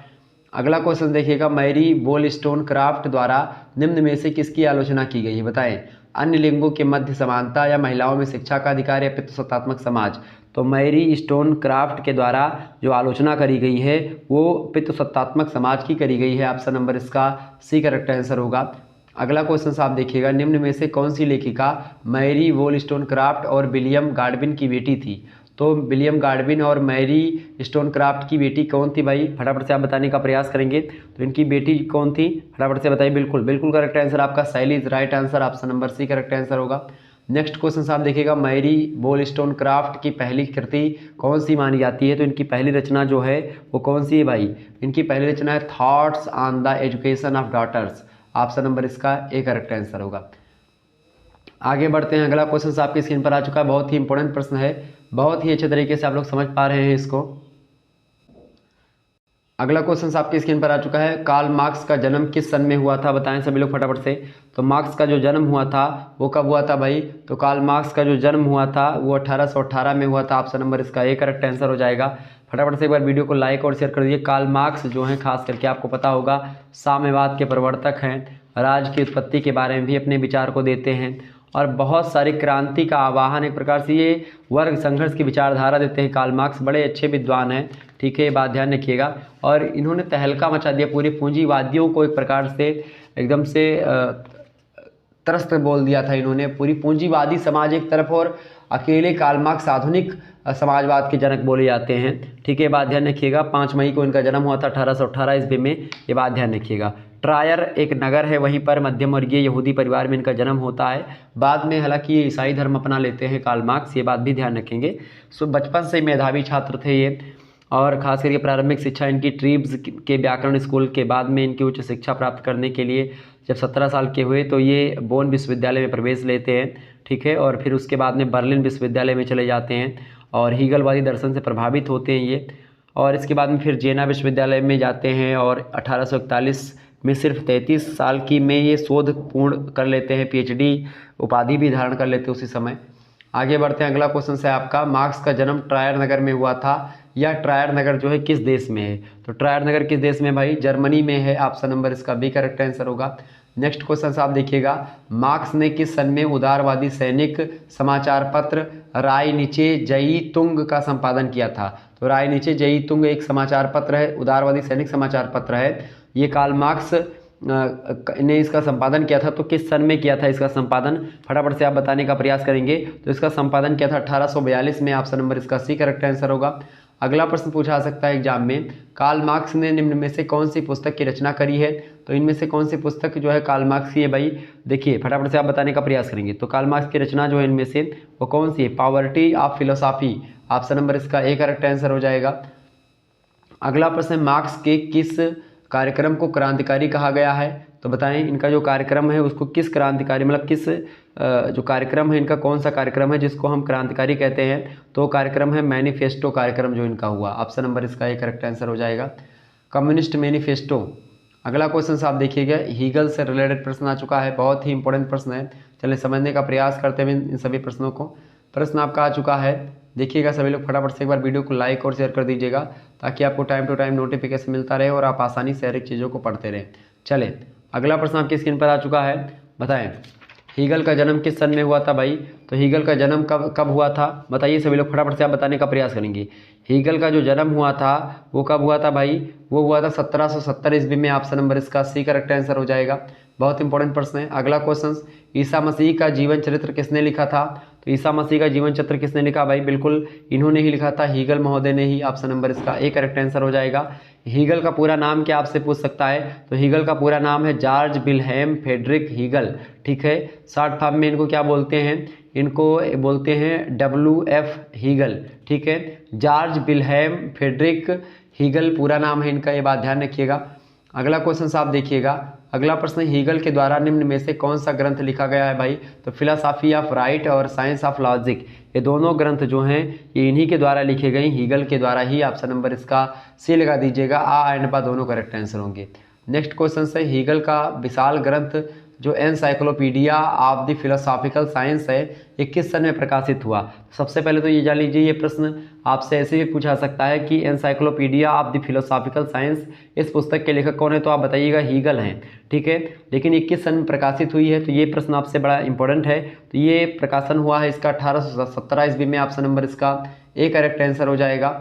A: अगला क्वेश्चन देखिएगा, मैरी वोलस्टोनक्राफ्ट द्वारा निम्न में से किसकी आलोचना की गई है, बताएं। अन्य लिंगों के मध्य समानता या महिलाओं में शिक्षा का अधिकार या पितृसत्तात्मक समाज। तो मैरी वोलस्टोनक्राफ्ट के द्वारा जो आलोचना करी गई है वो पितृसत्तात्मक समाज की करी गई है, ऑप्शन नंबर इसका सी करेक्ट आंसर होगा। अगला क्वेश्चन आप देखिएगा, निम्न में से कौन सी लेखिका मैरी वोलस्टोनक्राफ्ट और विलियम गाडविन की बेटी थी। तो विलियम गाडविन और मैरी वोलस्टोनक्राफ्ट की बेटी कौन थी भाई, फटाफट से आप बताने का प्रयास करेंगे। तो इनकी बेटी कौन थी, फटाफट से बताइए। बिल्कुल करेक्ट आंसर आपका Shelley is right answer, option number C correct answer होगा। नेक्स्ट क्वेश्चन आप देखिएगा, मैरी वोलस्टोनक्राफ्ट की पहली कृति कौन सी मानी जाती है। तो इनकी पहली रचना जो है वो कौन सी है भाई, इनकी पहली रचना है thoughts on the education of daughters, option number इसका ए करेक्ट आंसर होगा। आगे बढ़ते हैं, अगला क्वेश्चन आपकी स्क्रीन पर आ चुका है, बहुत ही इंपॉर्टेंट प्रश्न है, बहुत ही अच्छे तरीके से आप लोग समझ पा रहे हैं इसको। अगला क्वेश्चन आपकी स्क्रीन पर आ चुका है, कार्ल मार्क्स का जन्म किस सन में हुआ था, बताएं सभी लोग फटाफट से। तो मार्क्स का जो जन्म हुआ था वो कब हुआ था भाई, तो कार्ल मार्क्स का जो जन्म हुआ था वो 1818 में हुआ था, ऑप्शन नंबर इसका ए करेक्ट आंसर हो जाएगा। फटाफट से एक बार वीडियो को लाइक और शेयर कर दीजिए। कार्ल मार्क्स जो हैं खास करके आपको पता होगा साम्यवाद के प्रवर्तक हैं, राज की उत्पत्ति के बारे में भी अपने विचार को देते हैं और बहुत सारी क्रांति का आवाहन, एक प्रकार से ये वर्ग संघर्ष की विचारधारा देते हैं। कार्ल मार्क्स बड़े अच्छे विद्वान हैं, ठीक है, ये बात ध्यान रखिएगा। और इन्होंने तहलका मचा दिया, पूरे पूंजीवादियों को एक प्रकार से एकदम से त्रस्त बोल दिया था इन्होंने। पूरी पूंजीवादी समाज एक तरफ और अकेले कार्ल मार्क्स आधुनिक समाजवाद के जनक बोले जाते हैं, ठीक है, बात ध्यान रखिएगा। 5 मई को इनका जन्म हुआ था 1818 ईस्वी में, ये बात ध्यान रखिएगा। ट्रायर एक नगर है, वहीं पर मध्यम वर्गीय यहूदी परिवार में इनका जन्म होता है। बाद में हालांकि ये ईसाई धर्म अपना लेते हैं कार्ल मार्क्स, ये बात भी ध्यान रखेंगे। सो बचपन से मेधावी छात्र थे ये, और खास करके प्रारंभिक शिक्षा इनकी ट्रीब्स के व्याकरण स्कूल के बाद में इनकी उच्च शिक्षा प्राप्त करने के लिए जब 17 साल के हुए तो ये बोन विश्वविद्यालय में प्रवेश लेते हैं, ठीक है, और फिर उसके बाद में बर्लिन विश्वविद्यालय में चले जाते हैं और हीगलवादी दर्शन से प्रभावित होते हैं ये। और इसके बाद में फिर जेना विश्वविद्यालय में जाते हैं और 1841 में सिर्फ 33 साल की में ये शोध पूर्ण कर लेते हैं, PhD उपाधि भी धारण कर लेते हैं उसी समय। आगे बढ़ते हैं, अगला क्वेश्चन है आपका, मार्क्स का जन्म ट्रायर नगर में हुआ था, या ट्रायर नगर जो है किस देश में है? तो ट्रायर नगर किस देश में भाई? जर्मनी में है। ऑप्शन नंबर इसका बी करेक्ट आंसर होगा। नेक्स्ट क्वेश्चन आप देखिएगा, मार्क्स ने किस सन में उदारवादी सैनिक समाचार पत्र राय नीचे जई तुंग का संपादन किया था? तो राय नीचे जई तुंग एक समाचार पत्र है, उदारवादी सैनिक समाचार पत्र है। ये कार्ल मार्क्स ने इसका संपादन किया था। तो किस सन में किया था इसका संपादन? फटाफट से आप बताने का प्रयास करेंगे। तो इसका संपादन किया था 1842 में। ऑप्शन नंबर इसका सी करेक्ट आंसर होगा। अगला प्रश्न पूछा जा सकता है एग्जाम में, कार्ल मार्क्स ने निम्न में से कौन सी पुस्तक की रचना करी है? तो इनमें से कौन सी पुस्तक जो है कार्ल मार्क्स की है भाई? देखिए फटाफट से आप बताने का प्रयास करेंगे। तो कार्ल मार्क्स की रचना जो है इनमें से वो कौन सी है? Poverty of philosophy. Option number इसका ए करेक्ट आंसर हो जाएगा। अगला प्रश्न, मार्क्स के किस कार्यक्रम को क्रांतिकारी कहा गया है? तो बताएं इनका जो कार्यक्रम है उसको किस क्रांतिकारी, मतलब किस जो कार्यक्रम है इनका कौन सा कार्यक्रम है जिसको हम क्रांतिकारी कहते हैं? तो कार्यक्रम है मैनिफेस्टो कार्यक्रम जो इनका हुआ। ऑप्शन नंबर इसका एक करेक्ट आंसर हो जाएगा, कम्युनिस्ट मैनिफेस्टो। अगला क्वेश्चन आप देखिएगा, हीगल से रिलेटेड प्रश्न आ चुका है, बहुत ही इंपॉर्टेंट प्रश्न है। चलिए समझने का प्रयास करते हुए इन सभी प्रश्नों को। प्रश्न आपका आ चुका है, देखिएगा सभी लोग फटाफट से एक बार वीडियो को लाइक और शेयर कर दीजिएगा ताकि आपको टाइम टू टाइम नोटिफिकेशन मिलता रहे और आप आसानी से हर एक चीज़ों को पढ़ते रहें। चलें अगला प्रश्न आपकी स्क्रीन पर आ चुका है, बताएं हीगल का जन्म किस सन में हुआ था भाई? तो हीगल का जन्म कब हुआ था? बताइए सभी लोग फटाफट से आप बताने का प्रयास करेंगे। हीगल का जो जन्म हुआ था वो कब हुआ था भाई? वो हुआ था 1770 ईस्वी में। ऑप्शन नंबर इसका सी करेक्ट आंसर हो जाएगा। बहुत इंपॉर्टेंट प्रश्न है। अगला क्वेश्चन, ईसा मसीह का जीवन चरित्र किसने लिखा था? तो ईसा मसीह का जीवन चरित्र किसने लिखा भाई? बिल्कुल इन्होंने ही लिखा था, हीगल महोदय ने ही। ऑप्शन नंबर इसका ए करेक्ट आंसर हो जाएगा। हीगल का पूरा नाम क्या आपसे पूछ सकता है? तो हीगल का पूरा नाम है जॉर्ज विल्हेम फ्रेडरिक हीगल। ठीक है, शॉर्ट फॉर्म में इनको क्या बोलते हैं? इनको बोलते हैं WF हीगल। ठीक है, जॉर्ज विल्हेम फ्रेडरिक हीगल पूरा नाम है इनका, ये बात ध्यान रखिएगा। अगला क्वेश्चन आप देखिएगा, अगला प्रश्न, हीगल के द्वारा निम्न में से कौन सा ग्रंथ लिखा गया है भाई? तो फिलोसॉफी ऑफ राइट और साइंस ऑफ लॉजिक, ये दोनों ग्रंथ जो हैं ये इन्हीं के द्वारा लिखे गए, हीगल के द्वारा ही। ऑप्शन नंबर इसका सी लगा दीजिएगा, आ एंड पा दोनों करेक्ट आंसर होंगे। नेक्स्ट क्वेश्चन है, हीगल का विशाल ग्रंथ जो encyclopedia of the philosophical science है ये किस सन में प्रकाशित हुआ? सबसे पहले तो ये जान लीजिए, ये प्रश्न आपसे ऐसे भी पूछा सकता है कि encyclopedia of the philosophical science इस पुस्तक के लेखक कौन है? तो आप बताइएगा हीगल हैं। ठीक है, लेकिन ये किस सन में प्रकाशित हुई है? तो ये प्रश्न आपसे बड़ा इंपॉर्टेंट है। तो ये प्रकाशन हुआ है इसका 1817 ईस्वी में। ऑप्शन नंबर इसका ए करेक्ट आंसर हो जाएगा।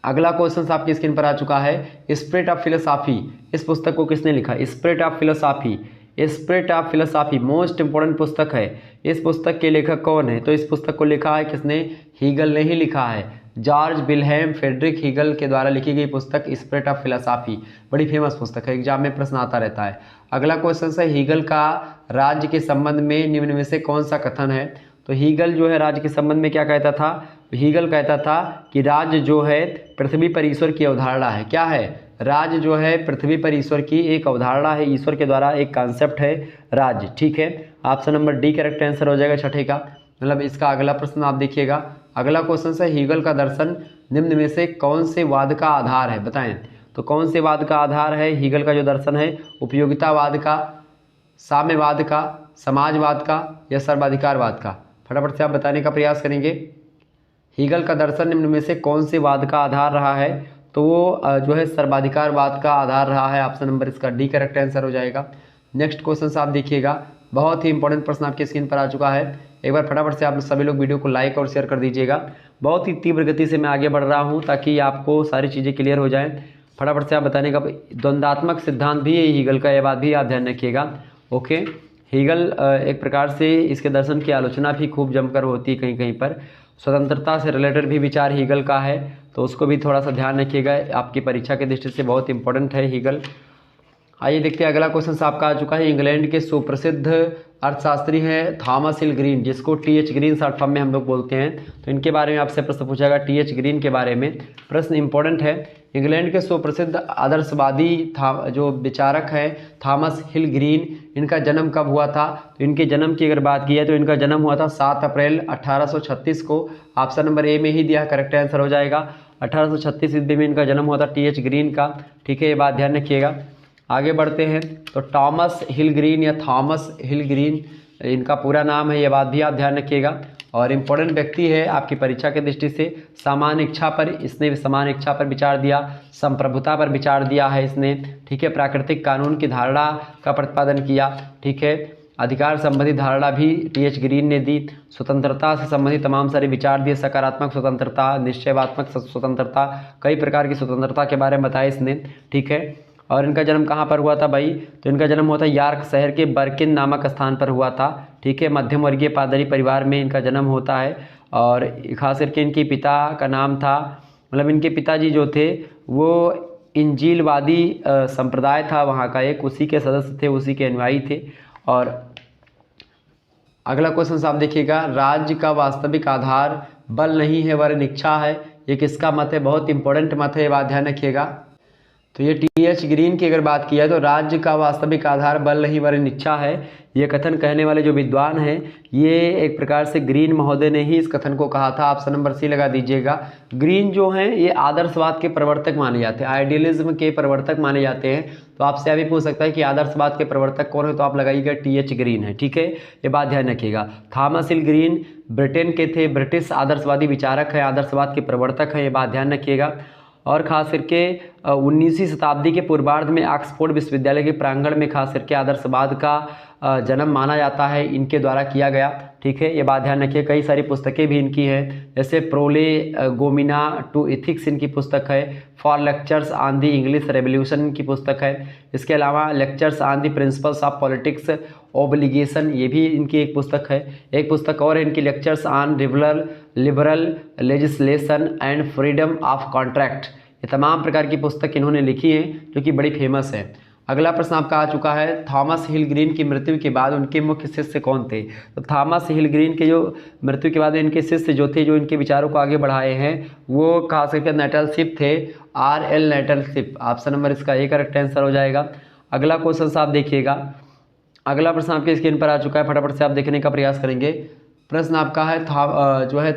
A: अगला क्वेश्चन आपकी स्क्रीन पर आ चुका है, स्पिरिट ऑफ फिलोसॉफी इस पुस्तक को किसने लिखा? Spirit of philosophy, spirit of philosophy most important पुस्तक है। इस पुस्तक के लेखक कौन है? तो इस पुस्तक को लिखा है किसने? हीगल ने ही लिखा है। जॉर्ज विल्हेम फ्रेडरिक हीगल के द्वारा लिखी गई पुस्तक स्पिरिट ऑफ फिलोसॉफी, बड़ी फेमस पुस्तक है, एग्जाम में प्रश्न आता रहता है। अगला क्वेश्चन है, हीगल का राज्य के संबंध में निम्न में से कौन सा कथन है? तो हीगल जो है राज्य के संबंध में क्या कहता था? हीगल कहता था कि राज्य जो है पृथ्वी पर ईश्वर की अवधारणा है। क्या है? राज्य जो है पृथ्वी पर ईश्वर की एक अवधारणा है, ईश्वर के द्वारा एक कॉन्सेप्ट है राज्य। ठीक है, option number D correct answer हो जाएगा छठे का। मतलब इसका अगला प्रश्न आप देखिएगा, अगला क्वेश्चन है, हीगल का दर्शन निम्न में से कौन से वाद का आधार है? बताएं तो कौन से वाद का आधार है हीगल का जो दर्शन है? उपयोगितावाद का, साम्यवाद का, समाजवाद का, या सर्वाधिकारवाद का? फटाफट से आप बताने का प्रयास करेंगे। हीगल का दर्शन निम्न में से कौन से वाद का आधार रहा है? तो वो जो है सर्वाधिकारवाद का आधार रहा है। ऑप्शन नंबर इसका डी करेक्ट आंसर हो जाएगा। नेक्स्ट क्वेश्चन आप देखिएगा, बहुत ही इंपॉर्टेंट प्रश्न आपकी स्क्रीन पर आ चुका है। एक बार फटाफट से आप सभी लोग वीडियो को लाइक और शेयर कर दीजिएगा। बहुत ही तीव्र गति से मैं आगे बढ़ रहा हूँ ताकि आपको सारी चीज़ें क्लियर हो जाएं। फटाफट से आप बताने का, द्वंदात्मक सिद्धांत भी है हीगल का, यह बात भी आप ध्यान रखिएगा। ओके, हीगल एक प्रकार से इसके दर्शन की आलोचना भी खूब जमकर होती है कहीं कहीं पर। स्वतंत्रता से रिलेटेड भी विचार हीगल का है, तो उसको भी थोड़ा सा ध्यान रखिएगा, आपकी परीक्षा की दृष्टि से बहुत इंपॉर्टेंट है हीगल। आइए देखते हैं अगला क्वेश्चन आपका आ चुका है, इंग्लैंड के सुप्रसिद्ध अर्थशास्त्री हैं थॉमस हिल ग्रीन, जिसको TH ग्रीन शॉर्ट फॉर्म में हम लोग बोलते हैं। तो इनके बारे में आपसे प्रश्न पूछा जाएगा, TH ग्रीन के बारे में प्रश्न इंपॉर्टेंट है। इंग्लैंड के सुप्रसिद्ध आदर्शवादी जो विचारक हैं थॉमस हिल ग्रीन, इनका जन्म कब हुआ था? तो इनके जन्म की अगर बात की है तो इनका जन्म हुआ था 7 अप्रैल 1836 को। ऑप्शन नंबर ए में ही दिया, करेक्ट आंसर हो जाएगा। 1836 ईस्वी में इनका जन्म हुआ था TH ग्रीन का। ठीक है, ये बात ध्यान रखिएगा। आगे बढ़ते हैं, तो टॉमस हिल ग्रीन या थॉमस हिल ग्रीन इनका पूरा नाम है, ये बात भी आप ध्यान रखिएगा। और इम्पोर्टेंट व्यक्ति है आपकी परीक्षा की दृष्टि से। सामान्य इच्छा पर, इसने सामान्य इच्छा पर विचार दिया। संप्रभुता पर विचार दिया है इसने, ठीक है। प्राकृतिक कानून की धारणा का प्रतिपादन किया, ठीक है। अधिकार संबंधी धारणा भी टी.एच. ग्रीन ने दी। स्वतंत्रता से संबंधित तमाम सारे विचार दिए, सकारात्मक स्वतंत्रता, निश्चयवात्मक स्वतंत्रता, कई प्रकार की स्वतंत्रता के बारे में बताया इसने, ठीक है। और इनका जन्म कहाँ पर हुआ था भाई? तो इनका जन्म हुआ था यॉर्क शहर के बर्किन नामक स्थान पर हुआ था, ठीक है। मध्यम वर्गीय पादरी परिवार में इनका जन्म होता है। और खास करके इनके पिता का नाम था, मतलब इनके पिताजी जो थे वो इंजीलवादी संप्रदाय था वहाँ का एक, उसी के सदस्य थे, उसी के अनुयायी थे। और अगला क्वेश्चन आप देखिएगा, राज्य का वास्तविक आधार बल नहीं है वरन इच्छा है, ये किसका मत है? बहुत इंपॉर्टेंट मत है, ये बात ध्यान रखिएगा। तो ये टी.एच. ग्रीन की अगर बात की जाए तो राज्य का वास्तविक आधार बल नहीं वरन इच्छा है, ये कथन कहने वाले जो विद्वान हैं ये एक प्रकार से ग्रीन महोदय ने ही इस कथन को कहा था। ऑप्शन नंबर सी लगा दीजिएगा। ग्रीन जो हैं ये आदर्शवाद के प्रवर्तक माने जाते हैं, आइडियलिज्म के प्रवर्तक माने जाते हैं। तो आपसे अभी पूछ सकता है कि आदर्शवाद के प्रवर्तक कौन है, तो आप लगाइएगा टी.एच. ग्रीन है, ठीक है। ये बात ध्यान रखिएगा। थॉमस हिल ग्रीन ब्रिटेन के थे, ब्रिटिश आदर्शवादी विचारक हैं, आदर्शवाद के प्रवर्तक हैं, ये बात ध्यान रखिएगा। और खास करके 19वीं शताब्दी के पूर्वार्ध में ऑक्सफोर्ड विश्वविद्यालय के प्रांगण में खास करके आदर्शवाद का जन्म माना जाता है, इनके द्वारा किया गया, ठीक है। ये बात ध्यान रखिए। कई सारी पुस्तकें भी इनकी हैं, जैसे प्रोले गोमिना टू इथिक्स इनकी पुस्तक है, for lectures on the English revolution इनकी पुस्तक है। इसके अलावा lectures on the principles of politics obligation ये भी इनकी एक पुस्तक है। एक पुस्तक और है इनकी, lectures on liberal legislation and freedom of contract. ये तमाम प्रकार की पुस्तक इन्होंने लिखी है जो कि बड़ी फेमस है। अगला प्रश्न आपका आ चुका है, थॉमस हिल ग्रीन की मृत्यु के बाद उनके मुख्य शिष्य कौन थे? तो थॉमस हिल ग्रीन के जो मृत्यु के बाद इनके शिष्य जो थे, जो इनके विचारों को आगे बढ़ाए हैं, वो खास करके नेटलशिप थे, R.L. नेटलशिप। ऑप्शन नंबर इसका ए करेक्ट आंसर हो जाएगा। अगला क्वेश्चन आप देखिएगा। अगला प्रश्न आपके स्क्रीन पर आ चुका है, फटाफट से आप देखने का प्रयास करेंगे। प्रश्न आपका है जो है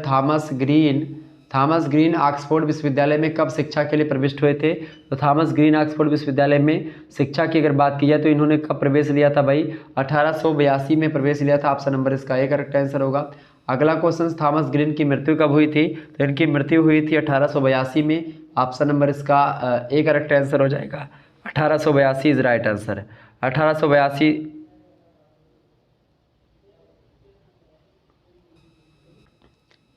A: थॉमस ग्रीन ऑक्सफोर्ड विश्वविद्यालय में कब शिक्षा के लिए प्रविष्ट हुए थे? तो थॉमस ग्रीन ऑक्सफोर्ड विश्वविद्यालय में शिक्षा की अगर बात की जाए तो इन्होंने कब प्रवेश लिया था भाई? 1882 में प्रवेश लिया था। ऑप्शन नंबर इसका ए करेक्ट आंसर होगा। अगला क्वेश्चन, थॉमस ग्रीन की मृत्यु कब हुई थी? तो इनकी मृत्यु हुई थी 1882 में। ऑप्शन नंबर इसका ए करेक्ट आंसर हो जाएगा। 1882 इज राइट आंसर। 1882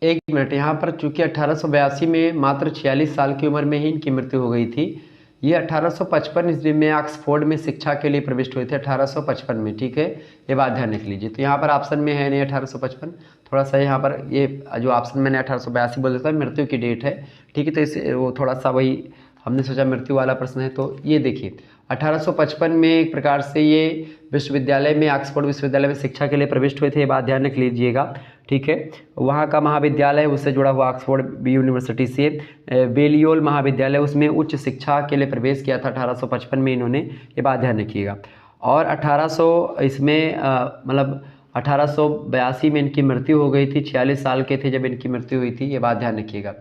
A: एक मिनट, यहाँ पर चूंकि 1882 में मात्र 46 साल की उम्र में ही इनकी मृत्यु हो गई थी। ये 1855 ईस्वी में ऑक्सफोर्ड में शिक्षा के लिए प्रविष्ट हुए थे, 1855 में, ठीक है। ये बात ध्यान रख लीजिए। तो यहाँ पर ऑप्शन में है नहीं 1855, थोड़ा सा यहाँ पर ये जो ऑप्शन मैंने 1882 बोल देता है मृत्यु की डेट है, ठीक है। तो इसे वो थोड़ा सा वही हमने सोचा मृत्यु वाला प्रश्न है। तो ये देखिए 1855 में एक प्रकार से ये विश्वविद्यालय में, ऑक्सफोर्ड विश्वविद्यालय में शिक्षा के लिए प्रविष्ट हुए थे, ये बात ध्यान रख लीजिएगा, ठीक है। वहाँ का महाविद्यालय उससे जुड़ा हुआ ऑक्सफोर्ड यूनिवर्सिटी से बेलियोल महाविद्यालय, उसमें उच्च शिक्षा के लिए प्रवेश किया था 1855 में इन्होंने, ये बात ध्यान रखिएगा। और 1882 में इनकी मृत्यु हो गई थी, 46 साल के थे जब इनकी मृत्यु हुई थी, ये बात ध्यान रखिएगा।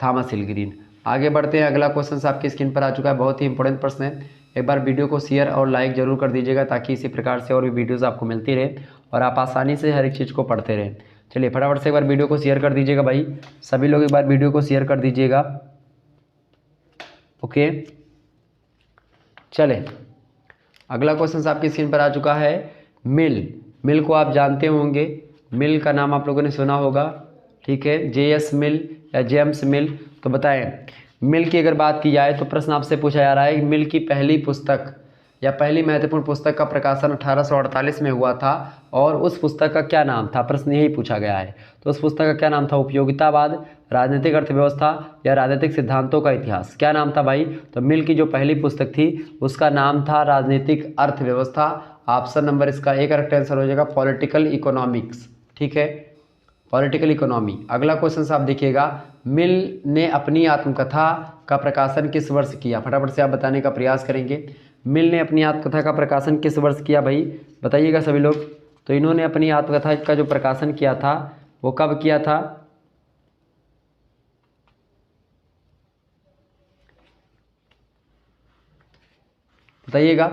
A: थॉमस हिल ग्रीन। आगे बढ़ते हैं। अगला क्वेश्चन आपकी स्क्रीन पर आ चुका है, बहुत ही इंपॉर्टेंट प्रश्न है। एक बार वीडियो को शेयर और लाइक जरूर कर दीजिएगा ताकि इसी प्रकार से और भी वीडियोज़ आपको मिलती रहे और आप आसानी से हर एक चीज़ को पढ़ते रहें। चलिए फटाफट से एक बार वीडियो को शेयर कर दीजिएगा भाई, सभी लोग एक बार वीडियो को शेयर कर दीजिएगा। ओके, चले अगला क्वेश्चन आपकी स्क्रीन पर आ चुका है। मिल को आप जानते होंगे, मिल का नाम आप लोगों ने सुना होगा, ठीक है। J.S. मिल या जेम्स मिल। तो बताएं, मिल की अगर बात की जाए तो प्रश्न आपसे पूछा जा रहा है कि मिल की पहली पुस्तक या पहली महत्वपूर्ण पुस्तक का प्रकाशन 1848 में हुआ था और उस पुस्तक का क्या नाम था? प्रश्न यही पूछा गया है। तो उस पुस्तक का क्या नाम था? उपयोगितावाद, राजनीतिक अर्थव्यवस्था या राजनीतिक सिद्धांतों का इतिहास। क्या नाम था भाई? तो मिल की जो पहली पुस्तक थी उसका नाम था राजनीतिक अर्थव्यवस्था। ऑप्शन नंबर इसका एक करेक्ट आंसर हो जाएगा, पॉलिटिकल इकोनॉमिक्स, ठीक है, पॉलिटिकल इकोनॉमी। अगला क्वेश्चन आप देखिएगा, मिल ने अपनी आत्मकथा का प्रकाशन किस वर्ष किया? फटाफट से आप बताने का प्रयास करेंगे। मिल ने अपनी आत्मकथा का प्रकाशन किस वर्ष किया भाई? बताइएगा सभी लोग। तो इन्होंने अपनी आत्मकथा का जो प्रकाशन किया था वो कब किया था? बताइएगा,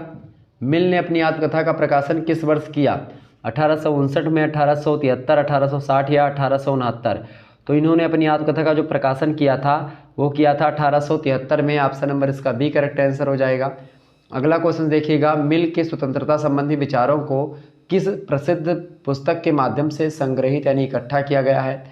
A: मिल ने अपनी आत्मकथा का प्रकाशन किस वर्ष किया? 1859 में, 1873, 1860 या 1869। तो इन्होंने अपनी आत्मकथा का जो प्रकाशन किया था वो किया था 1873 में। ऑप्शन नंबर इसका बी करेक्ट आंसर हो जाएगा। अगला क्वेश्चन देखिएगा, मिल के स्वतंत्रता संबंधी विचारों को किस प्रसिद्ध पुस्तक के माध्यम से संग्रहित यानी इकट्ठा किया गया है?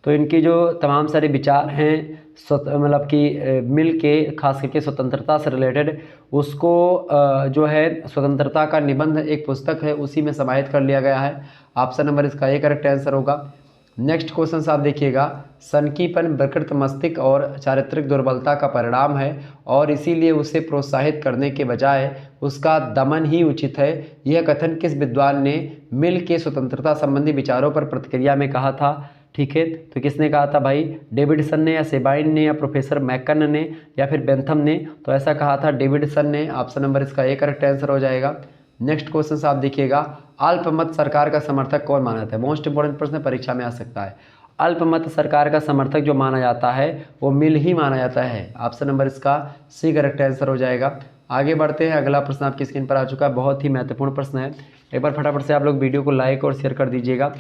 A: तो इनकी जो तमाम सारे विचार हैं मतलब कि मिल के खास करके स्वतंत्रता से रिलेटेड, उसको जो है स्वतंत्रता का निबंध एक पुस्तक है उसी में समाहित कर लिया गया है। ऑप्शन नंबर इसका ए करेक्ट आंसर होगा। नेक्स्ट क्वेश्चन आप देखिएगा, सनकीपन विकृत मस्तिष्क और चारित्रिक दुर्बलता का परिणाम है और इसीलिए उसे प्रोत्साहित करने के बजाय उसका दमन ही उचित है। यह कथन किस विद्वान ने मिल के स्वतंत्रता संबंधी विचारों पर प्रतिक्रिया में कहा था? ठीक है, तो किसने कहा था भाई? डेविडसन ने या सेबाइन ने या प्रोफेसर मैकन ने या फिर बेंथम ने? तो ऐसा कहा था डेविडसन ने। ऑप्शन नंबर इसका ए करेक्ट आंसर हो जाएगा। नेक्स्ट क्वेश्चन आप देखिएगा, अल्पमत सरकार का समर्थक कौन माना जाता है? मोस्ट इंपोर्टेंट प्रश्न परीक्षा में आ सकता है। अल्पमत सरकार का समर्थक जो माना जाता है वो मिल ही माना जाता है। ऑप्शन नंबर इसका सी करेक्ट आंसर हो जाएगा। आगे बढ़ते हैं, अगला प्रश्न आपकी स्क्रीन पर आ चुका है, बहुत ही महत्वपूर्ण प्रश्न है। एक बार फटाफट से आप लोग वीडियो को लाइक और शेयर कर दीजिएगा।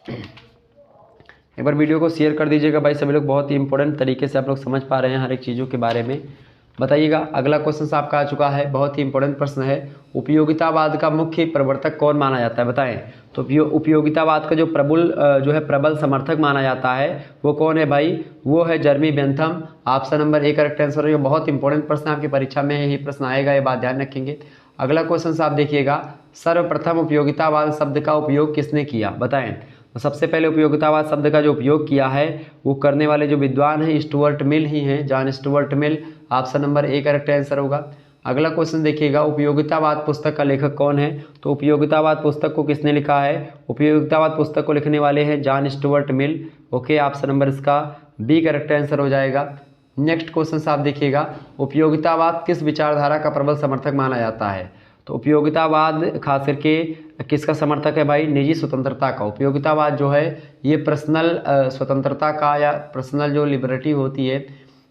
A: एक बार वीडियो को शेयर कर दीजिएगा भाई, सभी लोग बहुत ही इंपॉर्टेंट तरीके से आप लोग समझ पा रहे हैं हर एक चीज़ों के बारे में। बताइएगा, अगला क्वेश्चन आपका आ चुका है, बहुत ही इंपॉर्टेंट प्रश्न है। उपयोगितावाद का मुख्य प्रवर्तक कौन माना जाता है? बताएं। तो उपयोगितावाद का जो प्रबल समर्थक माना जाता है वो कौन है भाई? वो है Jeremy Bentham. Option number A correct answer है। बहुत इंपॉर्टेंट प्रश्न, आपकी परीक्षा में यही प्रश्न आएगा, ये बात ध्यान रखेंगे। अगला क्वेश्चन आप देखिएगा, सर्वप्रथम उपयोगितावाद शब्द का उपयोग किसने किया? बताएं। तो सबसे पहले उपयोगितावाद शब्द का जो उपयोग किया है वो करने वाले जो विद्वान हैं स्टुअर्ट मिल ही हैं, John Stuart Mill. Option number A correct answer होगा। अगला क्वेश्चन देखिएगा, उपयोगितावाद पुस्तक का लेखक कौन है? तो उपयोगितावाद पुस्तक को किसने लिखा है? उपयोगितावाद पुस्तक को लिखने वाले हैं John Stuart Mill. Okay, option number इसका बी करेक्ट आंसर हो जाएगा। नेक्स्ट क्वेश्चन आप देखिएगा, उपयोगितावाद किस विचारधारा का प्रबल समर्थक माना जाता है? तो उपयोगितावाद खास करके किसका समर्थक है भाई? निजी स्वतंत्रता का। उपयोगितावाद जो है ये पर्सनल स्वतंत्रता का या पर्सनल जो लिबर्टी होती है,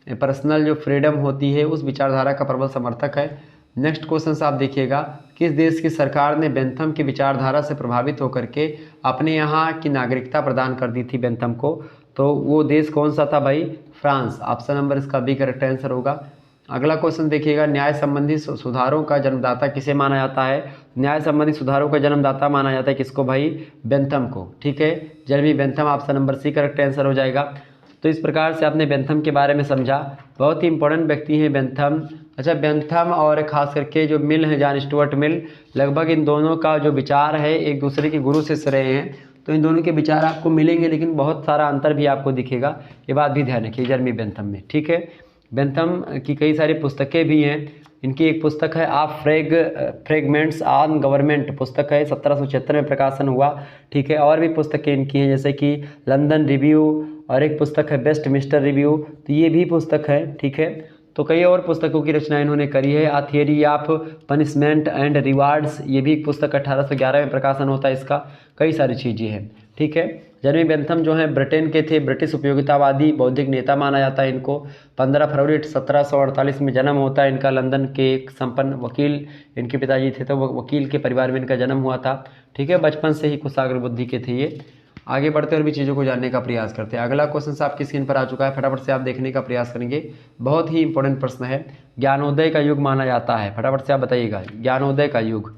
A: पर्सनल जो फ्रीडम होती है, उस विचारधारा का प्रबल समर्थक है। नेक्स्ट क्वेश्चन आप देखिएगा, किस देश की सरकार ने बेंथम की विचारधारा से प्रभावित होकर के अपने यहाँ की नागरिकता प्रदान कर दी थी बेंथम को? तो वो देश कौन सा था भाई? फ्रांस। ऑप्शन नंबर इसका बी करेक्ट आंसर होगा। अगला क्वेश्चन देखिएगा, न्याय संबंधी सुधारों का जन्मदाता किसे माना जाता है? न्याय संबंधी सुधारों का जन्मदाता माना जाता है किसको भाई? बेंथम को। ठीक है, Jeremy Bentham. Option number C correct answer हो जाएगा। तो इस प्रकार से आपने बेंथम के बारे में समझा, बहुत ही इंपॉर्टेंट व्यक्ति हैं बेंथम। अच्छा, बेंथम और खास करके जो मिल है जॉन स्टुअर्ट मिल, लगभग इन दोनों का जो विचार है एक दूसरे के गुरु शिष्य रहे हैं। तो इन दोनों के विचार आपको मिलेंगे लेकिन बहुत सारा अंतर भी आपको दिखेगा, ये बात भी ध्यान रखिए जर्मी बेंथम में। ठीक है, बेंथम की कई सारी पुस्तकें भी हैं। इनकी एक पुस्तक है आप फ्रेगमेंट्स ऑन गवर्नमेंट, पुस्तक है 1776 में प्रकाशन हुआ। ठीक है, और भी पुस्तकें इनकी हैं जैसे कि लंदन रिव्यू, और एक पुस्तक है बेस्ट मिस्टर रिव्यू, तो ये भी पुस्तक है। ठीक है, तो कई और पुस्तकों की रचना इन्होंने करी है। A theory of punishment and rewards, ये भी पुस्तक 1811 में प्रकाशन होता है इसका। कई सारी चीज़ें हैं। ठीक है, जर्मी बेंथम जो हैं ब्रिटेन के थे, ब्रिटिश उपयोगितावादी बौद्धिक नेता माना जाता है इनको। 15 फरवरी 1748 में जन्म होता है इनका। लंदन के एक संपन्न वकील इनके पिताजी थे, तो वो वकील के परिवार में इनका जन्म हुआ था। ठीक है, बचपन से ही कुशाग्र बुद्धि के थे ये। आगे बढ़ते और भी चीज़ों को जानने का प्रयास करते हैं। अगला क्वेश्चन आपकी स्क्रीन पर आ चुका है, फटाफट से आप देखने का प्रयास करेंगे। बहुत ही इंपॉर्टेंट प्रश्न है, ज्ञानोदय का युग माना जाता है, फटाफट से आप बताइएगा। ज्ञानोदय का युग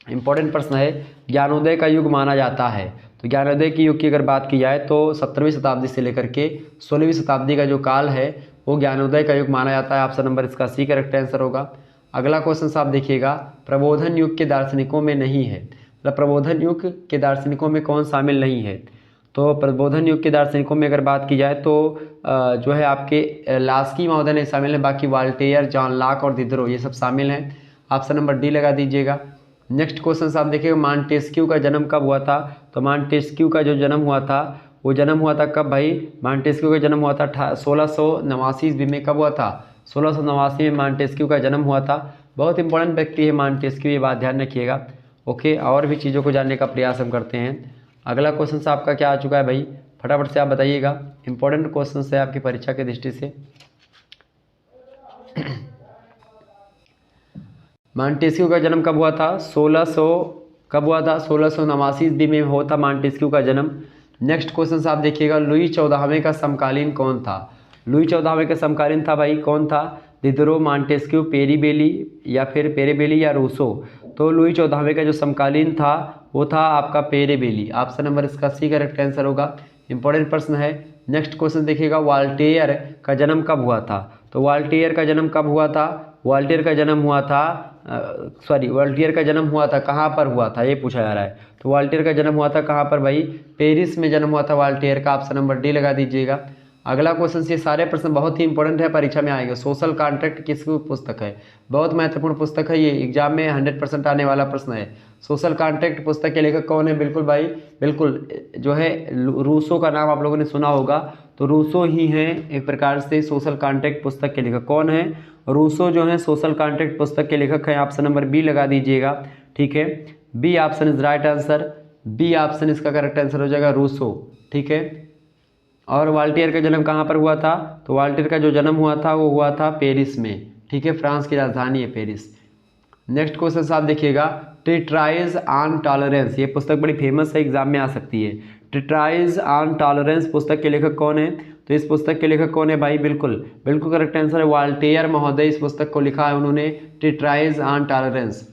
A: इंपॉर्टेंट प्रश्न है, ज्ञानोदय का युग माना जाता है। तो ज्ञानोदय की युग की अगर बात की जाए तो 17वीं शताब्दी से लेकर के 16वीं शताब्दी का जो काल है वो ज्ञानोदय का युग माना जाता है। ऑप्शन नंबर इसका सी करेक्ट आंसर होगा। अगला क्वेश्चन आप देखिएगा, प्रबोधन युग के दार्शनिकों में नहीं है, मतलब प्रबोधन युग के दार्शनिकों में कौन शामिल नहीं है? तो प्रबोधन युग के दार्शनिकों में अगर बात की जाए तो जो है आपके लास्की महोदय नहीं शामिल है, बाकी वाल्टेयर, जॉन लॉक और दिदरो ये सब शामिल हैं। ऑप्शन नंबर डी लगा दीजिएगा। नेक्स्ट क्वेश्चन आप देखिएगा, मॉन्टेस्क्यू का जन्म कब हुआ था? तो मॉन्टेस्क्यू का जो जन्म हुआ था वो जन्म हुआ था कब भाई? मॉन्टेस्क्यू का जन्म हुआ था 1689 ईस्वी में। कब हुआ था? 1689 में मॉन्टेस्क्यू का जन्म हुआ था। बहुत इंपॉर्टेंट व्यक्ति है मॉन्टेस्क्यू, ये बात ध्यान रखिएगा। ओके, और भी चीज़ों को जानने का प्रयास हम करते हैं। अगला क्वेश्चन आपका क्या आ चुका है भाई? फटाफट से आप बताइएगा, इंपॉर्टेंट क्वेश्चन है आपकी परीक्षा की दृष्टि से। मॉन्टेस्क्यू का जन्म कब हुआ था? 1600 कब हुआ था? 1689 ईस्वी में हुआ था मॉन्टेस्क्यू का जन्म। नेक्स्ट क्वेश्चन आप देखिएगा, लुई 14वें का समकालीन कौन था? लुई 14वें का समकालीन था भाई कौन था? दिदरो, मॉन्टेस्क्यू, पेरीबेली या फिर पेरेबेली या रूसो? तो लुई 14वें का जो समकालीन था वो था आपका पेरेबेली। ऑप्शन नंबर इसका सी करेक्ट आंसर होगा। इंपॉर्टेंट प्रश्न है। नेक्स्ट क्वेश्चन देखिएगा, वाल्टेयर का जन्म कब हुआ था? तो वाल्टेयर का जन्म कब हुआ था? वाल्टेयर का जन्म हुआ था वाल्टेयर का जन्म हुआ था कहाँ पर हुआ था, ये पूछा जा रहा है। तो वाल्टेयर का जन्म हुआ था कहाँ पर भाई? पेरिस में जन्म हुआ था वाल्टेयर का। ऑप्शन नंबर डी लगा दीजिएगा। अगला क्वेश्चन, ये सारे प्रश्न बहुत ही इंपॉर्टेंट है, परीक्षा में आएगा। सोशल कॉन्ट्रैक्ट किसकी पुस्तक है? बहुत महत्वपूर्ण पुस्तक है ये, एग्जाम में 100% आने वाला प्रश्न है। सोशल कॉन्ट्रैक्ट पुस्तक के लेखक कौन है? बिल्कुल भाई, बिल्कुल जो है रूसो का नाम आप लोगों ने सुना होगा, तो रूसो ही हैं एक प्रकार से सोशल कॉन्ट्रैक्ट पुस्तक के लेखक। कौन है? रूसो जो है सोशल कॉन्ट्रैक्ट पुस्तक के लेखक हैं। ऑप्शन नंबर बी लगा दीजिएगा। ठीक है, B option is right answer. B option इसका करेक्ट आंसर हो जाएगा, रूसो। ठीक है, और वाल्टेयर का जन्म कहाँ पर हुआ था? तो वाल्टेयर का जो जन्म हुआ था वो हुआ था पेरिस में। ठीक है, फ्रांस की राजधानी है पेरिस। नेक्स्ट क्वेश्चन आप देखिएगा, ट्रीटाइज ऑन टॉलरेंस, ये पुस्तक बड़ी फेमस है, एग्जाम में आ सकती है। ट्रीटाइज ऑन टॉलरेंस पुस्तक के लेखक कौन है? तो इस पुस्तक के लेखक कौन है भाई? बिल्कुल बिल्कुल करेक्ट आंसर है, वाल्टेयर महोदय इस पुस्तक को लिखा है उन्होंने, treatise on tolerance.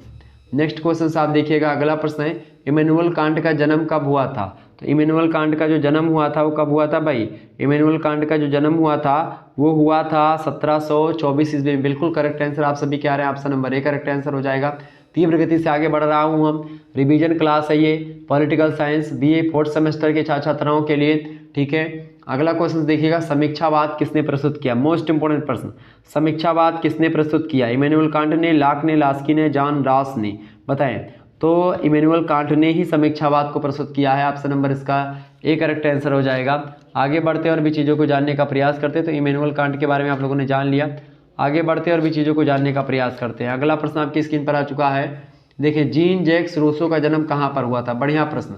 A: Next question आप देखिएगा, अगला प्रश्न है, इमैनुअल कांट का जन्म कब हुआ था? तो इमैनुअल कांट का जो जन्म हुआ था वो कब हुआ था भाई? इमैनुअल कांट का जो जन्म हुआ था वो हुआ था 1724 ईस्वी में। बिल्कुल करेक्ट आंसर आप सभी क्या रहे हैं? Option number A correct answer हो जाएगा। तीव्र गति से आगे बढ़ रहा हूँ हम, रिवीजन क्लास है ये, political science BA 4th semester के छात्र छात्राओं के लिए। ठीक है, अगला क्वेश्चन देखिएगा, समीक्षावाद किसने प्रस्तुत किया? मोस्ट इंपोर्टेंट प्रश्न, समीक्षावाद किसने प्रस्तुत किया? इमैनुअल कांट ने, लाक ने, लास्की ने, जॉन रॉस ने? बताएं। तो इमैनुअल कांट ने ही समीक्षावाद को प्रस्तुत किया है। ऑप्शन नंबर इसका ए करेक्ट आंसर हो जाएगा। आगे बढ़ते और भी चीज़ों को जानने का प्रयास करते, तो इमैनुअल कांट के बारे में आप लोगों ने जान लिया। आगे बढ़ते और भी चीज़ों को जानने का प्रयास करते हैं। अगला प्रश्न आपकी स्क्रीन पर आ चुका है, देखिए, जीन जैक्स रूसो का जन्म कहाँ पर हुआ था? बढ़िया प्रश्न,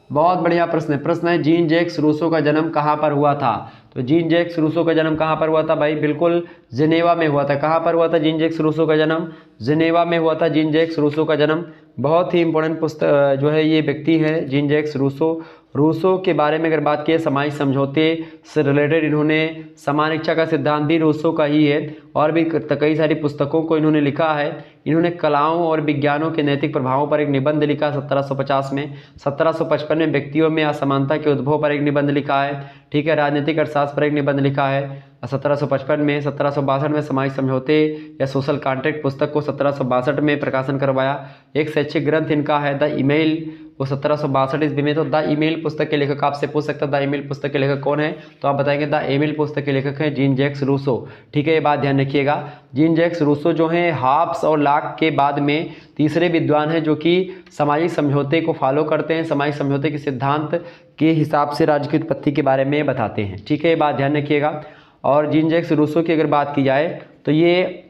A: बहुत बढ़िया प्रश्न है। प्रश्न है, जीन जैक्स रूसो का जन्म कहाँ पर हुआ था? तो जीन जैक्स रूसो का जन्म कहाँ पर हुआ था भाई? बिल्कुल जिनेवा में हुआ था। कहाँ पर हुआ था जीन जैक्स रूसो का जन्म? जिनेवा में हुआ था जीन जैक्स रूसो का जन्म। बहुत ही इंपॉर्टेंट पुस्तक जो है ये व्यक्ति है जीन जैक्स रूसो। रूसो के बारे में अगर बात की, सामाजिक समझौते से रिलेटेड इन्होंने, समान इच्छा का सिद्धांत भी रूसो का ही है, और भी कई सारी पुस्तकों को इन्होंने लिखा है। इन्होंने कलाओं और विज्ञानों के नैतिक प्रभावों पर एक निबंध लिखा 1750 में। 1755 में व्यक्तियों में असमानता के उद्भव पर एक निबंध लिखा है। ठीक है, राजनीतिक अर्थशास्त्र पर एक निबंध लिखा है 1755 में। 1762 में सामाजिक समझौते या सोशल कॉन्ट्रैक्ट पुस्तक को 1762 में प्रकाशन करवाया। एक शैक्षिक ग्रंथ इनका है द ईमेल, वो 1762 ईस्वी में। तो द ईमेल पुस्तक के लेखक आपसे पूछ सकता है द ईमेल पुस्तक के लेखक कौन है? तो आप बताएंगे द ईमेल पुस्तक के लेखक हैं जीन जैक्स रूसो। ठीक है, ये बात ध्यान रखिएगा। जीन जैक्स रूसो जो हैं हाब्स और लाक के बाद में तीसरे विद्वान हैं जो कि सामाजिक समझौते को फॉलो करते हैं, सामाजिक समझौते के सिद्धांत के हिसाब से राज्य की उत्पत्ति के बारे में बताते हैं। ठीक है, ये बात ध्यान रखिएगा। और जीन जैक्स रूसो की अगर बात की जाए तो ये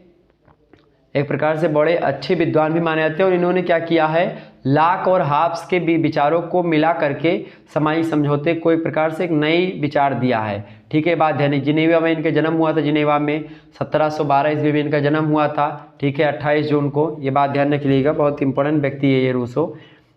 A: एक प्रकार से बड़े अच्छे विद्वान भी माने जाते हैं, और इन्होंने क्या किया है, लाक और हाब्स के भी विचारों को मिला करके सामाजिक समझौते को एक प्रकार से एक नई विचार दिया है। ठीक है, बात ध्यान, जिनेवा में इनका जन्म हुआ था। जिनेवा में 1712 ईस्वी में इनका जन्म हुआ था। ठीक है, 28 जून को। ये बात ध्यान रखिएगा, बहुत इंपॉर्टेंट व्यक्ति है ये रूसो।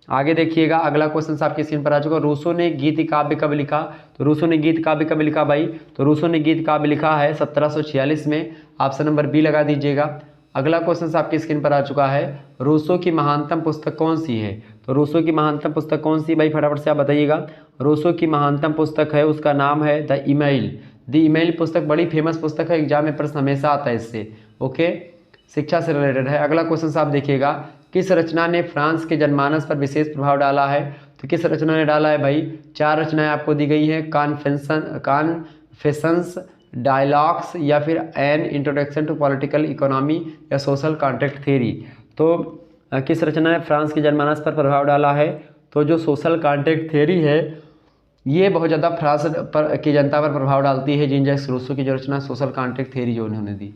A: आगे देखिएगा, अगला क्वेश्चन आपकी स्क्रीन पर आ चुका। रूसो ने गीत काव्य कब लिखा? तो रूसो ने गीत काव्य कब लिखा भाई? तो रूसो ने गीत काव्य लिखा है 1746 में। ऑप्शन नंबर बी लगा दीजिएगा। अगला क्वेश्चन आपकी स्क्रीन पर आ चुका है, रूसो की महानतम पुस्तक कौन सी है? तो रूसो की महानतम पुस्तक कौन सी भाई, फटाफट से आप बताइएगा। रूसो की महानतम पुस्तक है, उसका नाम है द ईमेल। द ईमेल पुस्तक बड़ी फेमस पुस्तक है, एग्जाम में प्रश्न हमेशा आता है इससे। ओके, शिक्षा से रिलेटेड है। अगला क्वेश्चन आप देखिएगा, किस रचना ने फ्रांस के जनमानस पर विशेष प्रभाव डाला है? तो किस रचना ने डाला है भाई? 4 रचनाएं आपको दी गई हैं, कॉन्फेशंस, डायलॉग्स, या फिर an introduction to political economy या सोशल कॉन्ट्रैक्ट थ्योरी। तो किस रचना ने फ्रांस के जनमानस पर प्रभाव डाला है? तो जो सोशल कॉन्ट्रैक्ट थ्योरी है ये बहुत ज़्यादा फ्रांस पर की जनता पर प्रभाव डालती है। जीन जैक्स रूसो की जो रचना सोशल कॉन्ट्रैक्ट थ्योरी जो उन्होंने दी।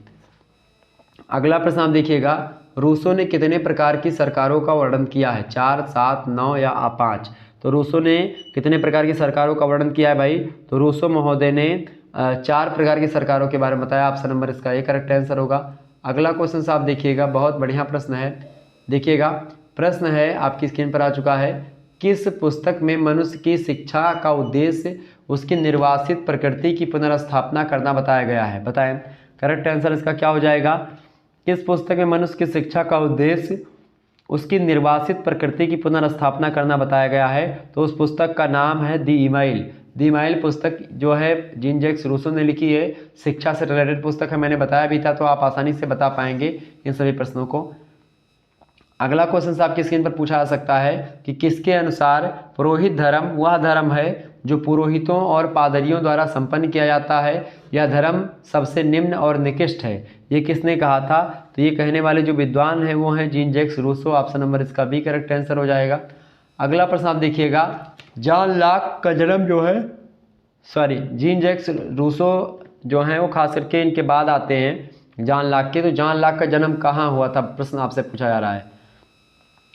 A: अगला प्रश्न आप देखिएगा, रूसो ने कितने प्रकार की सरकारों का वर्णन किया है? 4, 7, 9 या 5? तो रूसो ने कितने प्रकार की सरकारों का वर्णन किया है भाई? तो रूसो महोदय ने 4 प्रकार की सरकारों के बारे में बताया। ऑप्शन नंबर इसका ए करेक्ट आंसर होगा। अगला क्वेश्चन आप देखिएगा, बहुत बढ़िया प्रश्न है। देखिएगा, प्रश्न है आपकी स्क्रीन पर आ चुका है, किस पुस्तक में मनुष्य की शिक्षा का उद्देश्य उसकी निर्वासित प्रकृति की पुनर्स्थापना करना बताया गया है? बताएं। करेक्ट आंसर इसका क्या हो जाएगा? किस पुस्तक में मनुष्य की शिक्षा का उद्देश्य उसकी निर्वासित प्रकृति की पुनर्स्थापना करना बताया गया है? तो उस पुस्तक का नाम है द ईमाइल। द ईमाइल पुस्तक जो है जीन जैक्स रूसो ने लिखी है, शिक्षा से रिलेटेड पुस्तक है, मैंने बताया भी था, तो आप आसानी से बता पाएंगे इन सभी प्रश्नों को। अगला क्वेश्चन आपकी स्क्रीन पर पूछा जा सकता है कि किसके अनुसार पुरोहित धर्म वह धर्म है जो पुरोहितों और पादरियों द्वारा संपन्न किया जाता है, यह धर्म सबसे निम्न और निकृष्ट है? ये किसने कहा था? तो ये कहने वाले जो विद्वान हैं वो हैं Jean Jacques Rousseau. Option number इसका बी करेक्ट आंसर हो जाएगा। अगला प्रश्न आप देखिएगा, जॉन लॉक का जन्म जो है, जीन जैक्स रूसो जो हैं वो खास करके इनके बाद आते हैं जॉन लॉक के। तो जॉन लॉक का जन्म कहाँ हुआ था, प्रश्न आपसे पूछा जा रहा है।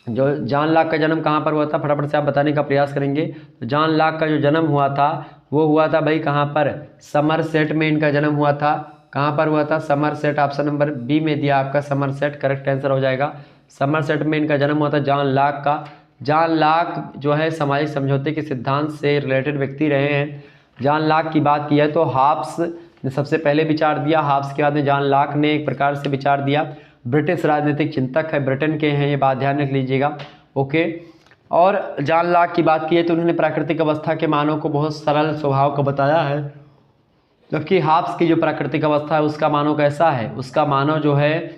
A: जो जॉन लॉक का जन्म कहाँ पर हुआ था, फटाफट से आप बताने का प्रयास करेंगे। तो जॉन लॉक का जो जन्म हुआ था वो हुआ था भाई कहाँ पर? समरसेट में इनका जन्म हुआ था। कहाँ पर हुआ था? समरसेट। ऑप्शन नंबर बी में दिया आपका समरसेट, करेक्ट आंसर हो जाएगा। समरसेट में इनका जन्म हुआ था जॉन लॉक का। जॉन लॉक जो है सामाजिक समझौते के सिद्धांत से रिलेटेड व्यक्ति रहे हैं। जॉन लॉक की बात की है तो हाब्स ने सबसे पहले विचार दिया, हाब्स के बाद में जॉन लॉक ने एक प्रकार से विचार दिया। ब्रिटिश राजनीतिक चिंतक है, ब्रिटेन के हैं, ये बात ध्यान रख लीजिएगा। ओके। और जॉन लॉक की बात की है तो उन्होंने प्राकृतिक अवस्था के मानव को बहुत सरल स्वभाव का बताया है, जबकि हाब्स की जो प्राकृतिक अवस्था है उसका मानव कैसा है? उसका मानव जो है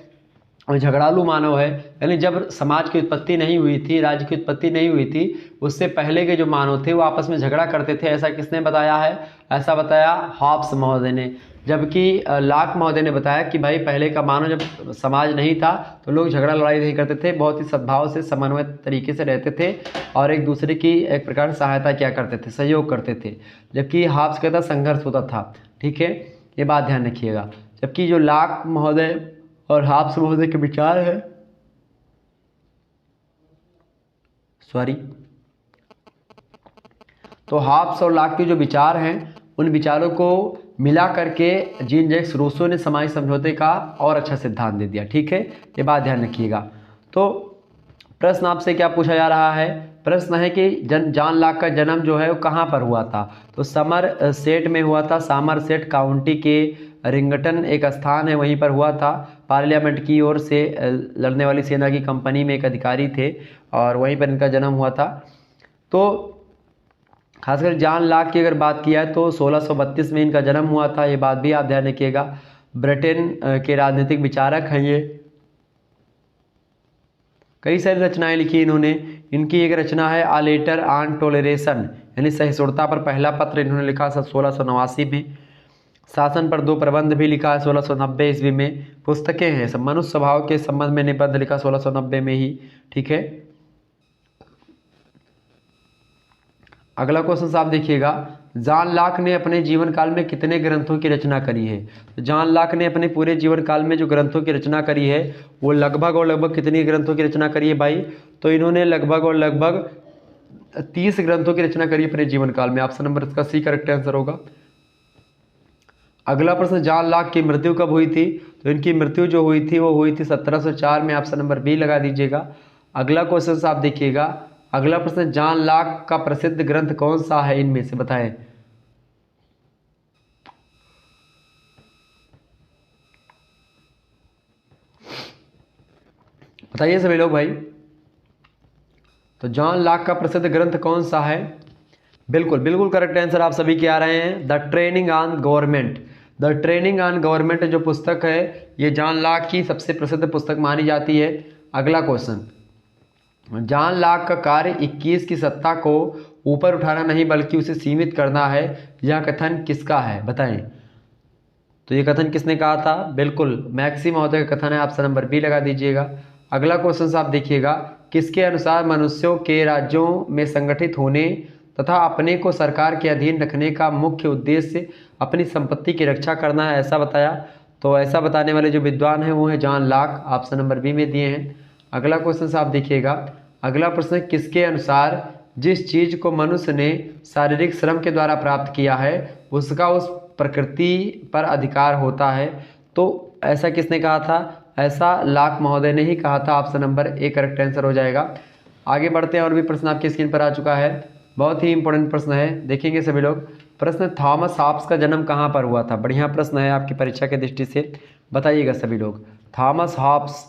A: झगड़ालू मानव है। यानी जब समाज की उत्पत्ति नहीं हुई थी, राज्य की उत्पत्ति नहीं हुई थी, उससे पहले के जो मानव थे वो आपस में झगड़ा करते थे। ऐसा किसने बताया है? ऐसा बताया हॉब्स महोदय ने। जबकि लॉक महोदय ने बताया कि भाई पहले का मानव जब समाज नहीं था तो लोग झगड़ा लड़ाई नहीं करते थे, बहुत ही सद्भाव से समन्वय तरीके से रहते थे और एक दूसरे की एक प्रकार से सहायता क्या करते थे, सहयोग करते थे। जबकि हॉब्स कहता संघर्ष होता था। ठीक है, ये बात ध्यान रखिएगा। जबकि जो लॉक महोदय और हॉब्स महोदय के विचार है, तो हॉब्स और लॉक के जो विचार हैं उन विचारों को मिला करके जीन जैक्स रूसो ने सामाजिक समझौते का और अच्छा सिद्धांत दे दिया। ठीक है, ये बात ध्यान रखिएगा। तो प्रश्न आपसे क्या पूछा जा रहा है? प्रश्न है कि जॉन लॉक का जन्म जो है वो कहाँ पर हुआ था? तो समरसेट में हुआ था। समरसेट काउंटी के रिंगटन एक स्थान है, वहीं पर हुआ था। पार्लियामेंट की ओर से लड़ने वाली सेना की कंपनी में एक अधिकारी थे और वहीं पर इनका जन्म हुआ था। तो खासकर जॉन लॉक की अगर बात किया है तो 1632 में इनका जन्म हुआ था, ये बात भी आप ध्यान रखिएगा। ब्रिटेन के राजनीतिक विचारक हैं ये। कई सारी रचनाएं लिखी इन्होंने। इनकी एक रचना है आ लेटर ऑन टॉलरेशन, यानी सहिष्णुता पर पहला पत्र इन्होंने लिखा 1689 में। शासन पर 2 प्रबंध भी लिखा है 1690 ईस्वी में। पुस्तकें हैं सब, मनुष्य स्वभाव के संबंध में निबंध लिखा 1690 में ही। ठीक है, अगला क्वेश्चन आप देखिएगा, जॉन लॉक ने अपने जीवन काल में कितने ग्रंथों की रचना करी है? तो जॉन लॉक ने अपने पूरे जीवन काल में जो ग्रंथों की रचना करी है वो लगभग और लगभग कितनी ग्रंथों की रचना करी है भाई? तो इन्होंने लगभग और लगभग 30 ग्रंथों की रचना करी अपने जीवन काल में। ऑप्शन नंबर इसका सी करेक्ट आंसर होगा। अगला प्रश्न, जॉन लॉक की मृत्यु कब हुई थी? तो इनकी मृत्यु जो हुई थी वो हुई थी 1704 में। ऑप्शन नंबर बी लगा दीजिएगा। अगला क्वेश्चन आप देखिएगा, अगला प्रश्न, जॉन लॉक का प्रसिद्ध ग्रंथ कौन सा है इनमें से? बताएं। बताइए सभी लोग भाई। तो जॉन लॉक का प्रसिद्ध ग्रंथ कौन सा है? बिल्कुल बिल्कुल करेक्ट आंसर आप सभी के आ रहे हैं, the training on government. The training on government जो पुस्तक है ये जॉन लॉक की सबसे प्रसिद्ध पुस्तक मानी जाती है। अगला क्वेश्चन, जॉन लॉक का कार्य 21 की सत्ता को ऊपर उठाना नहीं बल्कि उसे सीमित करना है, यह कथन किसका है? बताएं। तो ये कथन किसने कहा था? बिल्कुल मैक्सी महोदय का कथन है। ऑप्शन नंबर बी लगा दीजिएगा। अगला क्वेश्चन आप देखिएगा, किसके अनुसार मनुष्यों के राज्यों में संगठित होने तथा अपने को सरकार के अधीन रखने का मुख्य उद्देश्य अपनी संपत्ति की रक्षा करना है, ऐसा बताया? तो ऐसा बताने वाले जो विद्वान हैं वो है John Locke. Option number B में दिए हैं। अगला क्वेश्चन आप देखिएगा, अगला प्रश्न, किसके अनुसार जिस चीज को मनुष्य ने शारीरिक श्रम के द्वारा प्राप्त किया है उसका उस प्रकृति पर अधिकार होता है? तो ऐसा किसने कहा था? ऐसा लाक महोदय ने ही कहा था। Option number A correct answer हो जाएगा। आगे बढ़ते हैं, और भी प्रश्न आपकी स्क्रीन पर आ चुका है, बहुत ही इंपॉर्टेंट प्रश्न है, देखेंगे सभी लोग। प्रश्न, थॉमस हॉब्स का जन्म कहाँ पर हुआ था? बढ़िया प्रश्न है आपकी परीक्षा के दृष्टि से, बताइएगा सभी लोग। थॉमस हॉब्स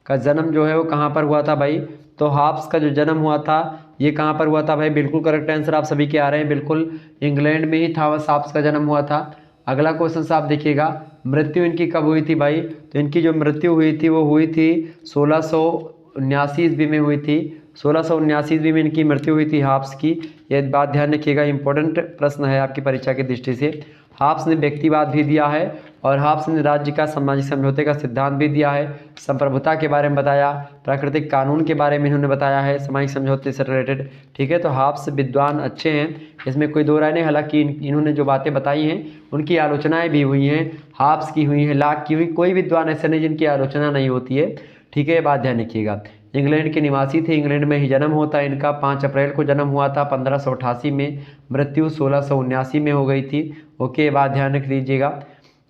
A: का जन्म जो है वो कहाँ पर हुआ था भाई? तो हॉब्स का जो जन्म हुआ था ये कहाँ पर हुआ था भाई? बिल्कुल करेक्ट आंसर आप सभी के आ रहे हैं, बिल्कुल इंग्लैंड में ही थॉमस हॉब्स का जन्म हुआ था। अगला क्वेश्चन से आप देखिएगा, मृत्यु इनकी कब हुई थी भाई? तो इनकी जो मृत्यु हुई थी वो हुई थी 1679 ईस्वी में हुई थी। 1679 ईस्वी में इनकी मृत्यु हुई थी हॉब्स की। यह बात ध्यान रखिएगा, इंपॉर्टेंट प्रश्न है आपकी परीक्षा की दृष्टि से। हॉब्स ने व्यक्तिवाद भी दिया है और हॉब्स ने राज्य का सामाजिक समझौते का सिद्धांत भी दिया है, संप्रभुता के बारे में बताया, प्राकृतिक कानून के बारे में इन्होंने बताया है, सामाजिक समझौते से रिलेटेड। ठीक है, तो हॉब्स विद्वान अच्छे हैं, इसमें कोई दो राय नहीं। हालांकि इन्होंने जो बातें बताई हैं उनकी आलोचनाएं भी हुई हैं, हॉब्स की हुई हैं, लाक की हुई, कोई विद्वान ऐसे नहीं जिनकी आलोचना नहीं होती है। ठीक है, ये बात ध्यान रखिएगा। इंग्लैंड के निवासी थे, इंग्लैंड में ही जन्म होता है इनका। 5 अप्रैल को जन्म हुआ था 1588 में, मृत्यु 1679 में हो गई थी। ओके, बात ध्यान रख लीजिएगा।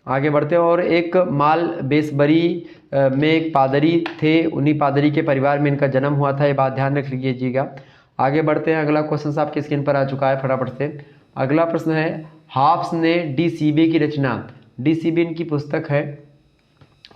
A: आगे बढ़ते हैं, और एक माल बेसबरी में एक पादरी थे, उन्हीं पादरी के परिवार में इनका जन्म हुआ था, ये बात ध्यान रख लीजिएगा। आगे बढ़ते हैं, अगला क्वेश्चन आपकी स्क्रीन पर आ चुका है, फटाफट से। अगला प्रश्न है, हॉब्स ने डीसीबी की रचना, डीसीबी इनकी पुस्तक है,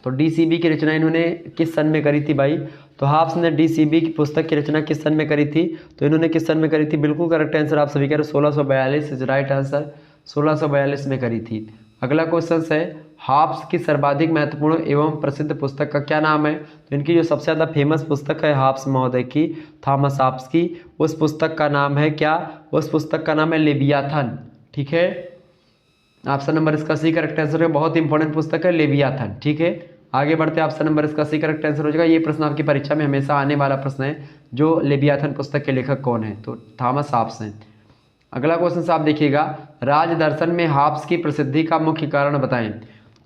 A: तो डीसीबी की रचना इन्होंने किस सन में करी थी भाई? तो हॉब्स ने डीसीबी की पुस्तक की रचना किस सन में करी थी? तो इन्होंने किस सन में करी थी? बिल्कुल करेक्ट आंसर आप सभी कह रहे हो, 1642 इज राइट आंसर, 1642 में करी थी। अगला क्वेश्चन है, हॉब्स की सर्वाधिक महत्वपूर्ण एवं प्रसिद्ध पुस्तक का क्या नाम है? तो इनकी जो सबसे ज़्यादा फेमस पुस्तक है हॉब्स महोदय की, थॉमस हॉब्स की, उस पुस्तक का नाम है क्या? उस पुस्तक का नाम है लेवियाथन। ठीक है, ऑप्शन नंबर इसका सी करेक्ट आंसर है, बहुत इंपॉर्टेंट पुस्तक है लेवियाथन। ठीक है, आगे बढ़ते हैं, ऑप्शन नंबर इसका सी करेक्ट आंसर हो जाएगा। ये प्रश्न आपकी परीक्षा में हमेशा आने वाला प्रश्न है, जो लेवियाथन पुस्तक के लेखक कौन है? तो थॉमस हॉब्स हैं। अगला क्वेश्चन से आप देखिएगा, राज्य दर्शन में हॉब्स की प्रसिद्धि का मुख्य कारण बताएं।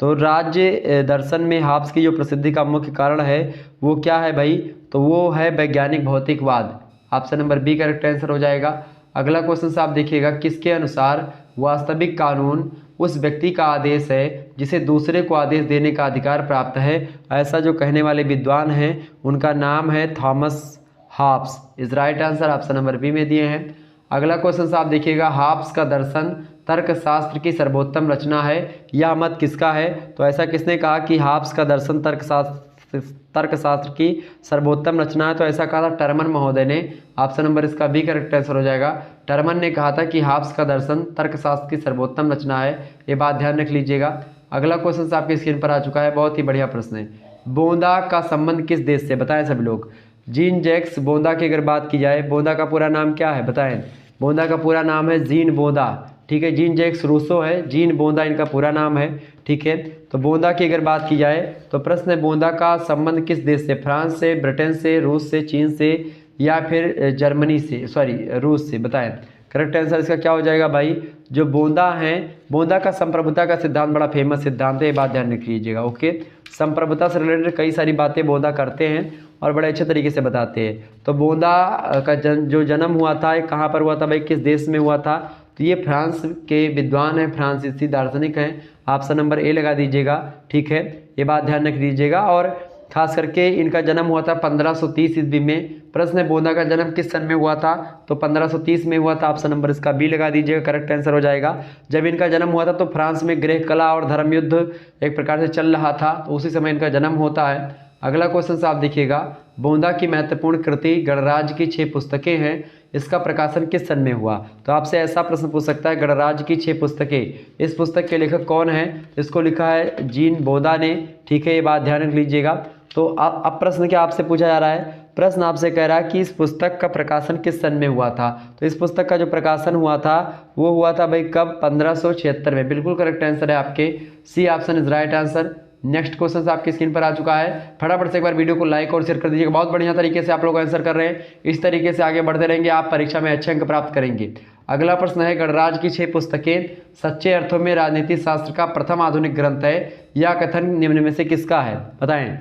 A: तो राज्य दर्शन में हॉब्स की जो प्रसिद्धि का मुख्य कारण है वो क्या है भाई? तो वो है वैज्ञानिक भौतिकवाद। Option number B correct answer हो जाएगा। अगला क्वेश्चन से आप देखिएगा, किसके अनुसार वास्तविक कानून उस व्यक्ति का आदेश है जिसे दूसरे को आदेश देने का अधिकार प्राप्त है? ऐसा जो कहने वाले विद्वान हैं उनका नाम है Thomas Hobbes, is right answer, option number B में दिए हैं। अगला क्वेश्चन से आप देखिएगा, हॉब्स का दर्शन तर्कशास्त्र की सर्वोत्तम रचना है, यह मत किसका है? तो ऐसा किसने कहा कि हॉब्स का दर्शन तर्कशास्त्र की सर्वोत्तम रचना है? तो ऐसा कहा था टर्मन महोदय ने। ऑप्शन नंबर इसका बी करेक्ट आंसर हो जाएगा। टर्मन ने कहा था कि हॉब्स का दर्शन तर्कशास्त्र की सर्वोत्तम रचना है, ये बात ध्यान रख लीजिएगा। अगला क्वेश्चन आपकी स्क्रीन पर आ चुका है, बहुत ही बढ़िया प्रश्न है। बोंदा का संबंध किस देश से? बताएं सभी लोग। जीन जैक्स बोंदा की अगर बात की जाए, बोंदा का पूरा नाम क्या है बताएं? बोंदा का पूरा नाम है जीन बोंदा। ठीक है, जीन जैक्स रूसो है, जीन बोंदा इनका पूरा नाम है। ठीक है, तो बोंदा की अगर बात की जाए तो प्रश्न है, बोंदा का संबंध किस देश से? फ्रांस से, ब्रिटेन से, रूस से, चीन से, या फिर जर्मनी से, सॉरी रूस से? बताएं करेक्ट आंसर इसका क्या हो जाएगा भाई? जो बोंदा हैं, बोंदा का संप्रभुता का सिद्धांत बड़ा फेमस सिद्धांत है, ये बात ध्यान रख लीजिएगा। ओके, संप्रभुता से रिलेटेड कई सारी बातें बोंदा करते हैं और बड़े अच्छे तरीके से बताते हैं। तो बोंदा का जो जन्म हुआ था ये कहाँ पर हुआ था भाई? किस देश में हुआ था? तो ये फ्रांस के विद्वान हैं, फ्रांसीसी दार्शनिक हैं, ऑप्शन नंबर ए लगा दीजिएगा। ठीक है, ये बात ध्यान रख दीजिएगा। और खास करके इनका जन्म हुआ था 1530 ईस्वी में। प्रश्न है, बोंदा का जन्म किस सन में हुआ था? तो 1530 में हुआ था, ऑप्शन नंबर इसका बी लगा दीजिएगा, करेक्ट आंसर हो जाएगा। जब इनका जन्म हुआ था तो फ्रांस में गृह कला और धर्म युद्ध एक प्रकार से चल रहा था, तो उसी समय इनका जन्म होता है। अगला क्वेश्चन से आप देखिएगा, बोंदा की महत्वपूर्ण कृति गणराज्य की 6 पुस्तकें हैं, इसका प्रकाशन किस सन में हुआ? तो आपसे ऐसा प्रश्न पूछ सकता है, गणराज्य की 6 पुस्तकें, इस पुस्तक के लेखक कौन है? इसको लिखा है जीन बोंदा ने। ठीक है, ये बात ध्यान रख लीजिएगा। तो अब प्रश्न क्या आपसे पूछा जा रहा है? प्रश्न आपसे कह रहा है कि इस पुस्तक का प्रकाशन किस सन में हुआ था? तो इस पुस्तक का जो प्रकाशन हुआ था वो हुआ था भाई कब? 1576 में। बिल्कुल करेक्ट आंसर है आपके, C option is right answer. Next question आपकी स्क्रीन पर आ चुका है, फटाफट से एक बार वीडियो को लाइक और शेयर कर दीजिएगा। बहुत बढ़िया तरीके से आप लोग आंसर कर रहे हैं, इस तरीके से आगे बढ़ते रहेंगे, आप परीक्षा में अच्छे अंक प्राप्त करेंगे। अगला प्रश्न है, गणराज्य की 6 पुस्तकें सच्चे अर्थों में राजनीति शास्त्र का प्रथम आधुनिक ग्रंथ है, यह कथन निम्न में से किसका है? बताएं।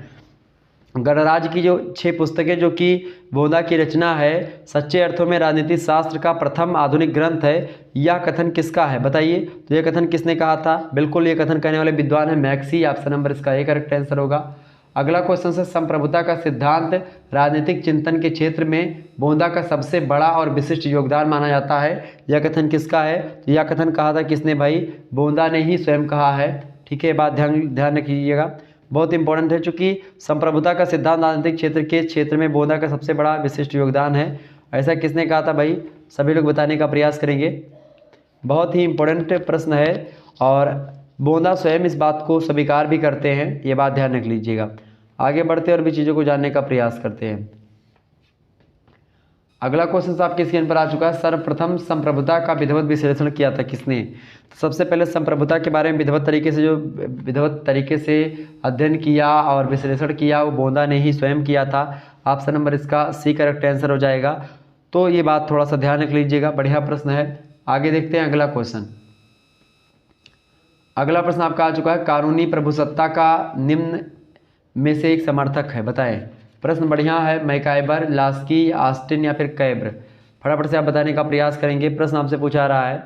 A: गणराज्य की जो 6 पुस्तकें जो कि बोंदा की रचना है, सच्चे अर्थों में राजनीतिक शास्त्र का प्रथम आधुनिक ग्रंथ है, यह कथन किसका है? बताइए। तो यह कथन किसने कहा था? बिल्कुल ये कथन कहने वाले विद्वान है मैक्सी, ऑप्शन नंबर इसका ए करेक्ट आंसर होगा। अगला क्वेश्चन है संप्रभुता का सिद्धांत राजनीतिक चिंतन के क्षेत्र में बोंदा का सबसे बड़ा और विशिष्ट योगदान माना जाता है। यह कथन किसका है? तो यह कथन कहा था किसने भाई? बोंदा ने ही स्वयं कहा है। ठीक है, बात ध्यान रखिएगा, बहुत इंपॉर्टेंट है। चूंकि संप्रभुता का सिद्धांत राजनीतिक क्षेत्र में बोंदा का सबसे बड़ा विशिष्ट योगदान है, ऐसा किसने कहा था भाई? सभी लोग बताने का प्रयास करेंगे। बहुत ही इंपॉर्टेंट प्रश्न है और बोंदा स्वयं इस बात को स्वीकार भी करते हैं, ये बात ध्यान रख लीजिएगा। आगे बढ़ते और भी चीज़ों को जानने का प्रयास करते हैं। अगला क्वेश्चन आपके स्क्रीन पर आ चुका है। सर्वप्रथम संप्रभुता का विधिवत विश्लेषण किया था किसने? तो सबसे पहले संप्रभुता के बारे में विधिवत तरीके से अध्ययन किया और विश्लेषण किया वो बोंदा ने ही स्वयं किया था। ऑप्शन नंबर इसका सी करेक्ट आंसर हो जाएगा। तो ये बात थोड़ा सा ध्यान रख लीजिएगा, बढ़िया प्रश्न है। आगे देखते हैं अगला क्वेश्चन। अगला प्रश्न आपका आ चुका है, कानूनी प्रभुसत्ता का निम्न में से एक समर्थक है, बताएं। प्रश्न बढ़िया है, मैकाइबर, लास्की, ऑस्टिन या फिर कैब्र? फटाफट से आप बताने का प्रयास करेंगे। प्रश्न आपसे पूछा रहा है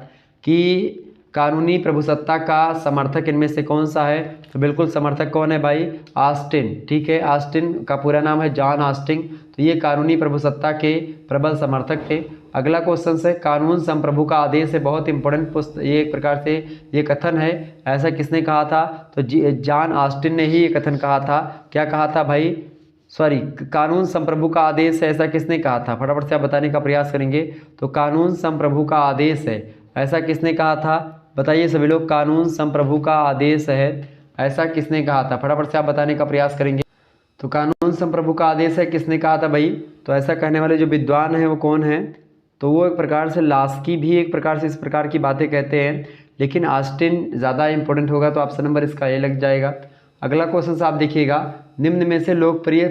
A: कि कानूनी प्रभुसत्ता का समर्थक इनमें से कौन सा है? तो बिल्कुल समर्थक कौन है भाई? ऑस्टिन। ठीक है, ऑस्टिन का पूरा नाम है जॉन ऑस्टिन। तो ये कानूनी प्रभुसत्ता के प्रबल समर्थक थे। अगला क्वेश्चन है, कानून संप्रभु का आदेश है, बहुत इंपॉर्टेंट पुस्तक, ये एक प्रकार से ये कथन है, ऐसा किसने कहा था? तो जॉन ऑस्टिन ने ही ये कथन कहा था। क्या कहा था भाई? कानून संप्रभु का आदेश है, ऐसा किसने कहा था? फटाफट से आप बताने का प्रयास करेंगे। तो कानून संप्रभु का आदेश है, ऐसा किसने कहा था? बताइए सभी लोग, कानून संप्रभु का आदेश है, ऐसा किसने कहा था? फटाफट से आप बताने का प्रयास करेंगे। तो कानून संप्रभु का आदेश है, किसने कहा था भाई? तो ऐसा कहने वाले जो विद्वान है वो कौन है? तो वो एक प्रकार से लास्की भी एक प्रकार से इस प्रकार की बातें कहते हैं, लेकिन ऑस्टिन ज़्यादा इंपॉर्टेंट होगा, तो ऑप्शन नंबर इसका ए लग जाएगा। अगला क्वेश्चन आप देखिएगा, निम्न में से लोकप्रिय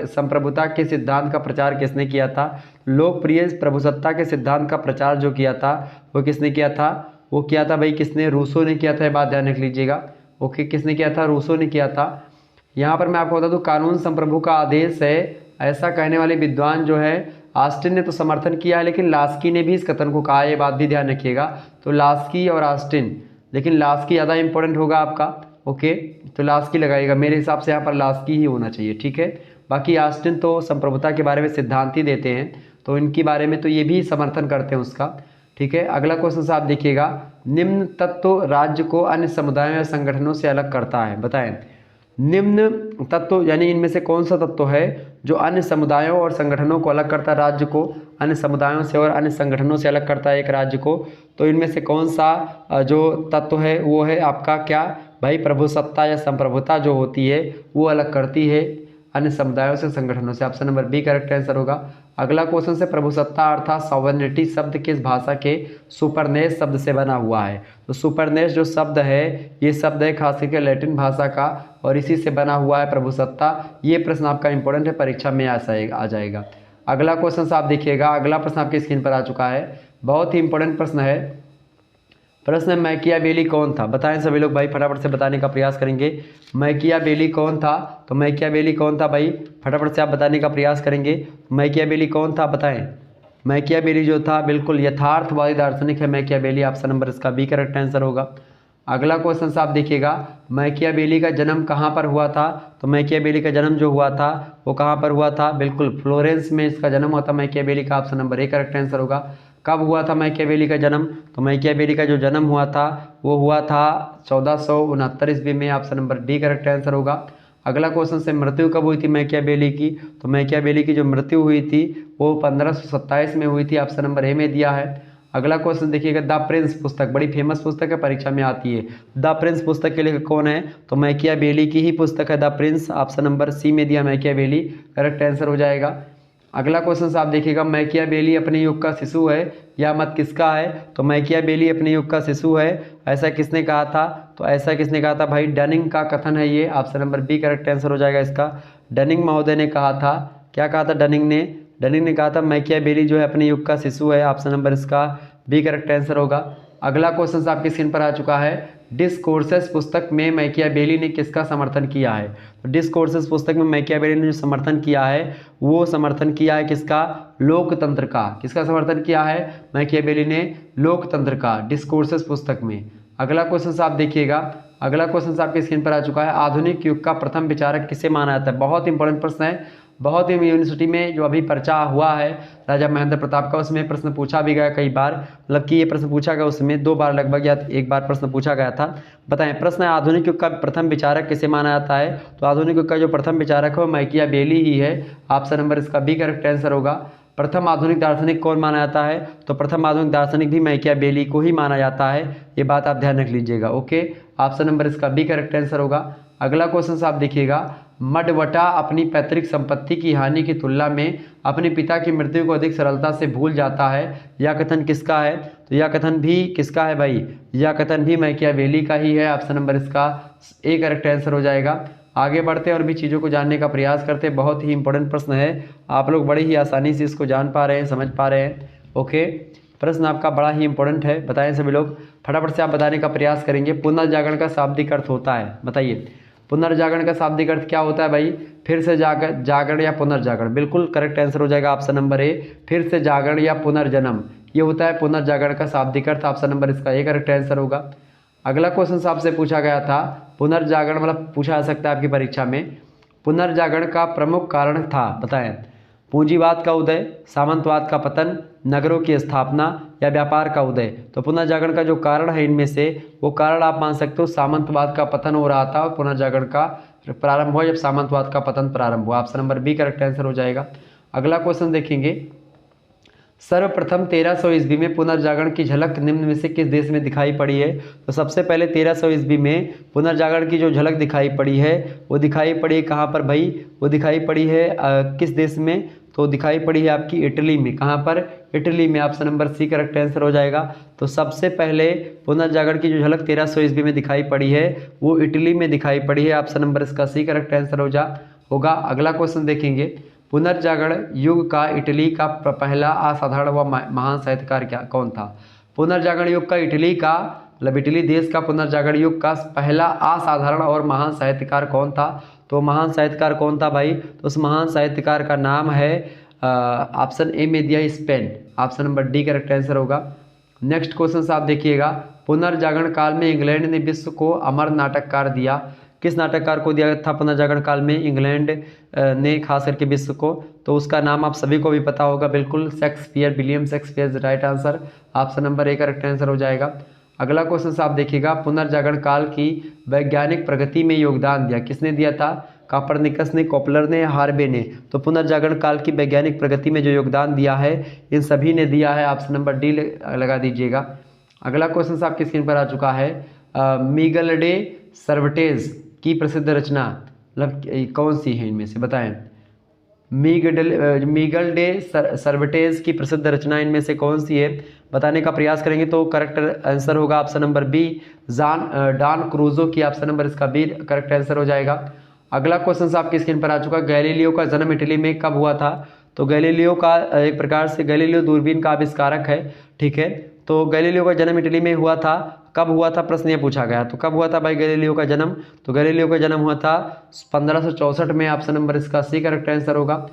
A: संप्रभुता के सिद्धांत का प्रचार किसने किया था? लोकप्रिय प्रभुसत्ता के सिद्धांत का प्रचार जो किया था वो किसने किया था? वो किया था भाई किसने? रूसो ने किया था। ये बात ध्यान रख लीजिएगा। ओके, किसने किया था? रूसो ने किया था। यहाँ पर मैं आपको बता दूं, कानून संप्रभु का आदेश है, ऐसा कहने वाले विद्वान जो है ऑस्टिन ने तो समर्थन किया है, लेकिन लास्की ने भी इस कथन को कहा है, ये बात भी ध्यान रखिएगा। तो लास्की और ऑस्टिन, लेकिन लास्की ज़्यादा इंपॉर्टेंट होगा आपका। ओके, तो लास्की लगाइएगा, मेरे हिसाब से यहाँ पर लास्की ही होना चाहिए। ठीक है, बाकी ऑस्टिन तो संप्रभुता के बारे में सिद्धांत ही देते हैं, तो इनके बारे में तो ये भी समर्थन करते हैं उसका। ठीक है, अगला क्वेश्चन आप देखिएगा, निम्न तत्व राज्य को अन्य समुदायों या संगठनों से अलग करता है, बताएं। निम्न तत्व यानी इनमें से कौन सा तत्व है जो अन्य समुदायों और संगठनों को अलग करता है? राज्य को अन्य समुदायों से और अन्य संगठनों से अलग करता है एक राज्य को। तो इनमें से कौन सा जो तत्व है वो है आपका क्या भाई? प्रभुसत्ता या संप्रभुता जो होती है वो अलग करती है अन्य समुदायों से, संगठनों से। Option number B correct answer होगा। अगला क्वेश्चन से, प्रभुसत्ता अर्थात सॉवरेनिटी शब्द किस भाषा के सुपरनेस शब्द से बना हुआ है? तो सुपरनेस जो शब्द है ये शब्द है खास करके लैटिन भाषा का, और इसी से बना हुआ है प्रभुसत्ता। ये प्रश्न आपका इंपॉर्टेंट है, परीक्षा में आ जाएगा। अगला क्वेश्चन आप देखिएगा, अगला प्रश्न आपकी स्क्रीन पर आ चुका है, बहुत ही इंपॉर्टेंट प्रश्न है। प्रश्न मैकियावेली कौन था? बताएं सभी लोग भाई, फटाफट से बताने का प्रयास करेंगे। मैकियावेली कौन था? तो मैकियावेली कौन था भाई? फटाफट से आप बताने का प्रयास करेंगे। मैकियावेली कौन था बताएं। मैकियावेली जो था बिल्कुल यथार्थवादी दार्शनिक है मैकियावेली। ऑप्शन नंबर इसका बी करेक्ट आंसर होगा। अगला क्वेश्चन आप देखिएगा, मैकियावेली का जन्म कहाँ पर हुआ था? तो मैकियावेली का जन्म जो हुआ था वो कहाँ पर हुआ था? बिल्कुल फ्लोरेंस में इसका जन्म हुआ था मैकियावेली का। Option number A correct answer होगा। कब हुआ था मैकियावेली का जन्म? तो मैकियावेली का जो जन्म हुआ था वो हुआ था 1469 ईस्वी में। Option number D correct answer होगा। अगला क्वेश्चन से, मृत्यु कब हुई थी मैकियावेली की? तो मैकियावेली की जो मृत्यु हुई थी वो 1527 में हुई थी। ऑप्शन नंबर ए में दिया है। अगला क्वेश्चन देखिएगा, द प्रिंस पुस्तक बड़ी फेमस पुस्तक है, परीक्षा में आती है। द प्रिंस पुस्तक के लेखक कौन है? तो मैकियावेली की ही पुस्तक है the prince. Option number C में दिया मैकियावेली, करेक्ट आंसर हो जाएगा। अगला क्वेश्चन आप देखिएगा, मैकियावेली अपने युग का शिशु है, यह मत किसका है? तो मैकियावेली अपने युग का शिशु है, ऐसा किसने कहा था? तो ऐसा किसने कहा था भाई? डनिंग का कथन है ये। Option number B correct answer हो जाएगा इसका। डनिंग महोदय ने कहा था। क्या कहा था डनिंग ने? डनिंग ने कहा था मैकियावेली जो है अपने युग का शिशु है। ऑप्शन नंबर इसका बी करेक्ट आंसर होगा। अगला क्वेश्चन आपकी स्क्रीन पर आ चुका है, डिस्कोर्सेस पुस्तक में मैकियावेली ने किसका समर्थन किया है? तो डिस्कोर्सेस पुस्तक में मैकियावेली ने जो समर्थन किया है वो समर्थन किया है किसका? लोकतंत्र का। किसका समर्थन किया है मैकियावेली ने? लोकतंत्र का, डिस्कोर्सेस पुस्तक में। अगला क्वेश्चन आप देखिएगा, अगला क्वेश्चन आपकी स्क्रीन पर आ चुका है, आधुनिक युग का प्रथम विचारक किसे माना जाता है। बहुत इंपॉर्टेंट प्रश्न है, बहुत ही यूनिवर्सिटी में जो अभी पर्चा हुआ है राजा महेंद्र प्रताप का, उसमें प्रश्न पूछा भी गया कई बार, मतलब कि ये प्रश्न पूछा गया उसमें 2 बार लगभग या 1 बार प्रश्न पूछा गया था। बताएं, प्रश्न है आधुनिक युग का प्रथम विचारक किसे माना जाता है। तो आधुनिक युग का जो प्रथम विचारक है वो मैकियावेली ही है। ऑप्शन नंबर इसका बी करेक्ट आंसर होगा। प्रथम आधुनिक दार्शनिक कौन माना जाता है। तो प्रथम आधुनिक दार्शनिक भी मैकियावेली को ही माना जाता है, ये बात आप ध्यान रख लीजिएगा। ओके, ऑप्शन नंबर इसका बी करेक्ट आंसर होगा। अगला क्वेश्चन आप देखिएगा, मडवटा अपनी पैतृक संपत्ति की हानि की तुलना में अपने पिता की मृत्यु को अधिक सरलता से भूल जाता है, यह कथन किसका है। तो यह कथन भी किसका है भाई, यह कथन भी मैकियावेली का ही है। ऑप्शन नंबर इसका ए करेक्ट आंसर हो जाएगा। आगे बढ़ते और भी चीज़ों को जानने का प्रयास करते हैं, बहुत ही इंपॉर्टेंट प्रश्न है, आप लोग बड़ी ही आसानी से इसको जान पा रहे हैं, समझ पा रहे हैं। ओके, प्रश्न आपका बड़ा ही इंपॉर्टेंट है, बताएं सभी लोग, फटाफट से आप बताने का प्रयास करेंगे। पुनर्जागरण का शाब्दिक अर्थ होता है, बताइए पुनर्जागरण का शाब्दिक अर्थ क्या होता है भाई। फिर से जागरण या पुनर्जागरण, बिल्कुल करेक्ट आंसर हो जाएगा ऑप्शन नंबर ए, फिर से जागरण या पुनर्जन्म, ये होता है पुनर्जागरण का शाब्दिक अर्थ। ऑप्शन नंबर इसका ए करेक्ट आंसर होगा। अगला क्वेश्चन आपसे पूछा गया था, पुनर्जागरण मतलब पूछा जा सकता है आपकी परीक्षा में, पुनर्जागरण का प्रमुख कारण था, बताएं। पूंजीवाद का उदय, सामंतवाद का पतन, नगरों की स्थापना या व्यापार का उदय। तो पुनर्जागरण का जो कारण है इनमें से, वो कारण आप मान सकते हो सामंतवाद का पतन हो रहा था और पुनर्जागरण का प्रारंभ हुआ जब सामंतवाद का पतन प्रारंभ हुआ। Option number B correct answer हो जाएगा। अगला क्वेश्चन देखेंगे, सर्वप्रथम 1300 ईस्वी में पुनर्जागरण की झलक निम्न में से किस देश में दिखाई पड़ी है। तो सबसे पहले 1300 ईस्वी में पुनर्जागरण की जो झलक दिखाई पड़ी है वो दिखाई पड़ी है कहाँ पर भाई, वो दिखाई पड़ी है किस देश में। तो दिखाई पड़ी है आपकी इटली में। कहाँ पर, इटली में। Option number C correct answer हो जाएगा। तो सबसे पहले पुनर्जागरण की जो झलक 1300 ईस्वी में दिखाई पड़ी है वो इटली में दिखाई पड़ी है। ऑप्शन नंबर इसका सी करेक्ट आंसर होगा। अगला क्वेश्चन देखेंगे, पुनर्जागरण युग का इटली का पहला असाधारण व महान साहित्यकार कौन था। पुनर्जागरण युग का इटली का, मतलब इटली देश का पुनर्जागरण युग का पहला असाधारण और महान साहित्यकार कौन था। तो महान साहित्यकार कौन था भाई, तो उस महान साहित्यकार का नाम है, ऑप्शन ए में दिया Spain. Option number D correct answer होगा। नेक्स्ट क्वेश्चन आप देखिएगा, पुनर्जागरण काल में इंग्लैंड ने विश्व को अमर नाटककार दिया। किस नाटककार को दिया था पुनर्जागरण काल में इंग्लैंड ने खास करके विश्व को। तो उसका नाम आप सभी को भी पता होगा, बिल्कुल Shakespeare, William Shakespeare right answer. Option number A correct answer हो जाएगा। अगला क्वेश्चन आप देखिएगा, पुनर्जागरण काल की वैज्ञानिक प्रगति में योगदान दिया, किसने दिया था। कोपरनिकस ने, कोपलर ने, हार्वे ने। तो पुनर्जागरण काल की वैज्ञानिक प्रगति में जो योगदान दिया है इन सभी ने दिया है। ऑप्शन नंबर डी लगा दीजिएगा। अगला क्वेश्चन आपकी स्क्रीन पर आ चुका है, मिगल डे सर्वटेज की प्रसिद्ध रचना मतलब कौन सी है इनमें से, बताएं। मिगल डे सर्वटेज की प्रसिद्ध रचना इनमें से कौन सी है, बताने का प्रयास करेंगे तो करेक्ट आंसर होगा option number B, Don Crusoe की। ऑप्शन नंबर इसका बी करेक्ट आंसर हो जाएगा। अगला क्वेश्चन आपकी स्क्रीन पर आ चुका है, गैलीलियो का जन्म इटली में कब हुआ था। तो गैलीलियो का एक प्रकार से गैलीलियो दूरबीन का आविष्कारक है, ठीक है। तो गैलीलियो का जन्म इटली में हुआ था, कब हुआ था प्रश्न ये पूछा गया। तो कब हुआ था भाई गैलीलियो का जन्म, तो गैलीलियो का जन्म हुआ था 1564 में। ऑप्शन नंबर इसका सी करेक्ट आंसर होगा।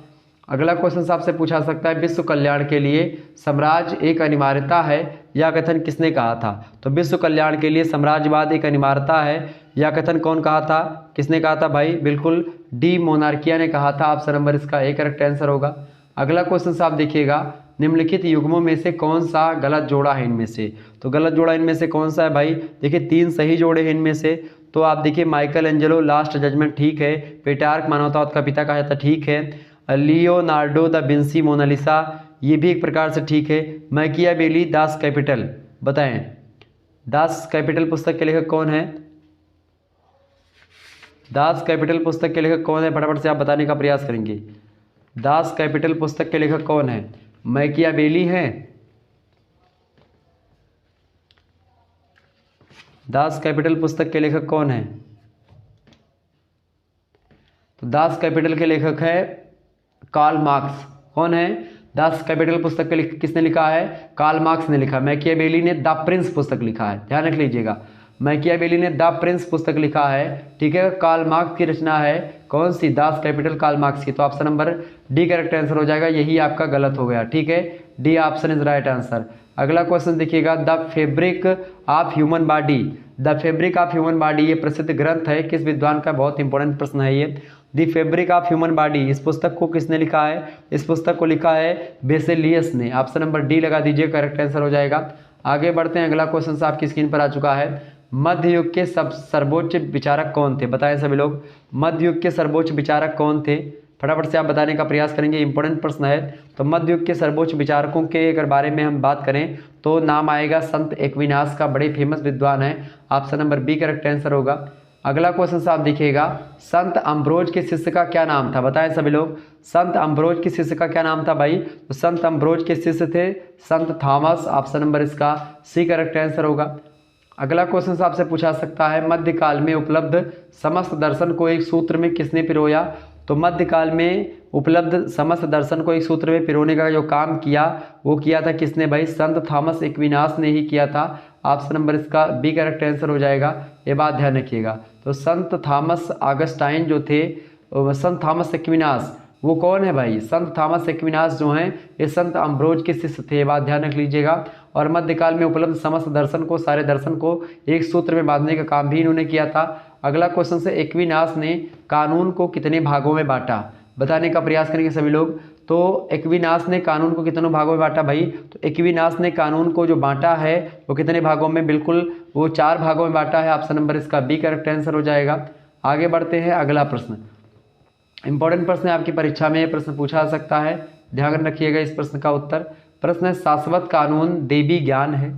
A: अगला क्वेश्चन आपसे पूछा सकता है, विश्व कल्याण के लिए साम्राज्य एक अनिवार्यता है, यह कथन किसने कहा था। तो विश्व कल्याण के लिए साम्राज्यवाद एक अनिवार्यता है, यह कथन कौन कहा था, किसने कहा था भाई, बिल्कुल डी मोनार्किया ने कहा था। ऑप्शन नंबर इसका ए करेक्ट आंसर होगा। अगला क्वेश्चन आप देखिएगा, निम्नलिखित युग्मों में से कौन सा गलत जोड़ा है इनमें से। तो गलत जोड़ा इनमें से कौन सा है भाई, देखिए 3 सही जोड़े हैं इनमें से। तो आप देखिए माइकल एंजेलो लास्ट जजमेंट ठीक है, पेट्रार्क मानवतावाद का पिता कहा जाता ठीक है, लियोनार्डो दा विंसी मोनालिसा ये भी एक प्रकार से ठीक है, मैकियावेली दास कैपिटल, बताएं दास कैपिटल पुस्तक के लेखक कौन है, दास कैपिटल पुस्तक के लेखक कौन है, फटाफट से आप बताने का प्रयास करेंगे। दास कैपिटल पुस्तक के लेखक कौन है, मैकियावेली है, दास कैपिटल पुस्तक के लेखक कौन है। तो दास कैपिटल के लेखक है कार्ल मार्क्स। कौन है, दास कैपिटल पुस्तक के किसने लिखा है, कार्ल मार्क्स ने लिखा। मैकियावेली ने द प्रिंस पुस्तक लिखा है, ध्यान रख लीजिएगा, मैकियावेली ने द प्रिंस पुस्तक लिखा है, ठीक है। कार्ल मार्क्स की रचना है कौन सी, दास कैपिटल कार्ल मार्क्स की। तो option number D correct answer हो जाएगा, यही आपका गलत हो गया, ठीक है, D option is right answer. अगला क्वेश्चन देखिएगा, the fabric of human body the fabric of human body ये प्रसिद्ध ग्रंथ है, किस विद्वान का? बहुत इंपॉर्टेंट प्रश्न है ये। The fabric of human body, इस पुस्तक को किसने लिखा है? इस पुस्तक को लिखा है बेसेलियस ने। ऑप्शन नंबर डी लगा दीजिए, करेक्ट आंसर हो जाएगा। आगे बढ़ते हैं, अगला क्वेश्चन आपकी स्क्रीन पर आ चुका है। मध्य युग के सर्वोच्च विचारक कौन थे? बताएं सभी लोग, मध्य युग के सर्वोच्च विचारक कौन थे? फटाफट से आप बताने का प्रयास करेंगे, इंपॉर्टेंट प्रश्न है। तो मध्य युग के सर्वोच्च विचारकों के अगर बारे में हम बात करें तो नाम आएगा संत एक्विनास का, बड़े फेमस विद्वान है। Option number B correct answer होगा। अगला क्वेश्चन साहब देखिएगा, संत अम्ब्रोज के शिष्य का क्या नाम था? बताएं सभी लोग, संत अम्ब्रोज के शिष्य का क्या नाम था भाई? तो संत अम्ब्रोज के शिष्य थे संत थॉमस। ऑप्शन नंबर इसका सी करेक्ट आंसर होगा। अगला क्वेश्चन से आपसे पूछा सकता है, मध्यकाल में उपलब्ध समस्त दर्शन को एक सूत्र में किसने पिरोया? तो मध्यकाल में उपलब्ध समस्त दर्शन को एक सूत्र में पिरोने का जो काम किया वो किया था किसने भाई? संत थॉमस एक्विनास ने ही किया था। ऑप्शन नंबर इसका बी करेक्ट आंसर हो जाएगा, ये बात ध्यान रखिएगा। तो संत थॉमस ऑगस्टाइन जो थे, संत थॉमस एक्विनास वो कौन है भाई? संत थॉमस एक्विनास जो हैं ये संत अम्ब्रोज के शिष्य थे, बात ध्यान रख लीजिएगा। और मध्यकाल में उपलब्ध समस्त दर्शन को, सारे दर्शन को एक सूत्र में बांधने का काम भी इन्होंने किया था। अगला क्वेश्चन से, एक्विनास ने कानून को कितने भागों में बांटा? बताने का प्रयास करेंगे सभी लोग। तो एक्विनास ने कानून को कितनों भागों में बांटा भाई? तो एक्विनास ने कानून को जो बांटा है वो कितने भागों में? बिल्कुल वो 4 भागों में बांटा है। ऑप्शन नंबर इसका बी करेक्ट आंसर हो जाएगा। आगे बढ़ते हैं, अगला प्रश्न इंपॉर्टेंट प्रश्न है, आपकी परीक्षा में प्रश्न पूछा जा सकता है, ध्यान रखिएगा इस प्रश्न का उत्तर। प्रश्न है, शाश्वत कानून दैवी ज्ञान है,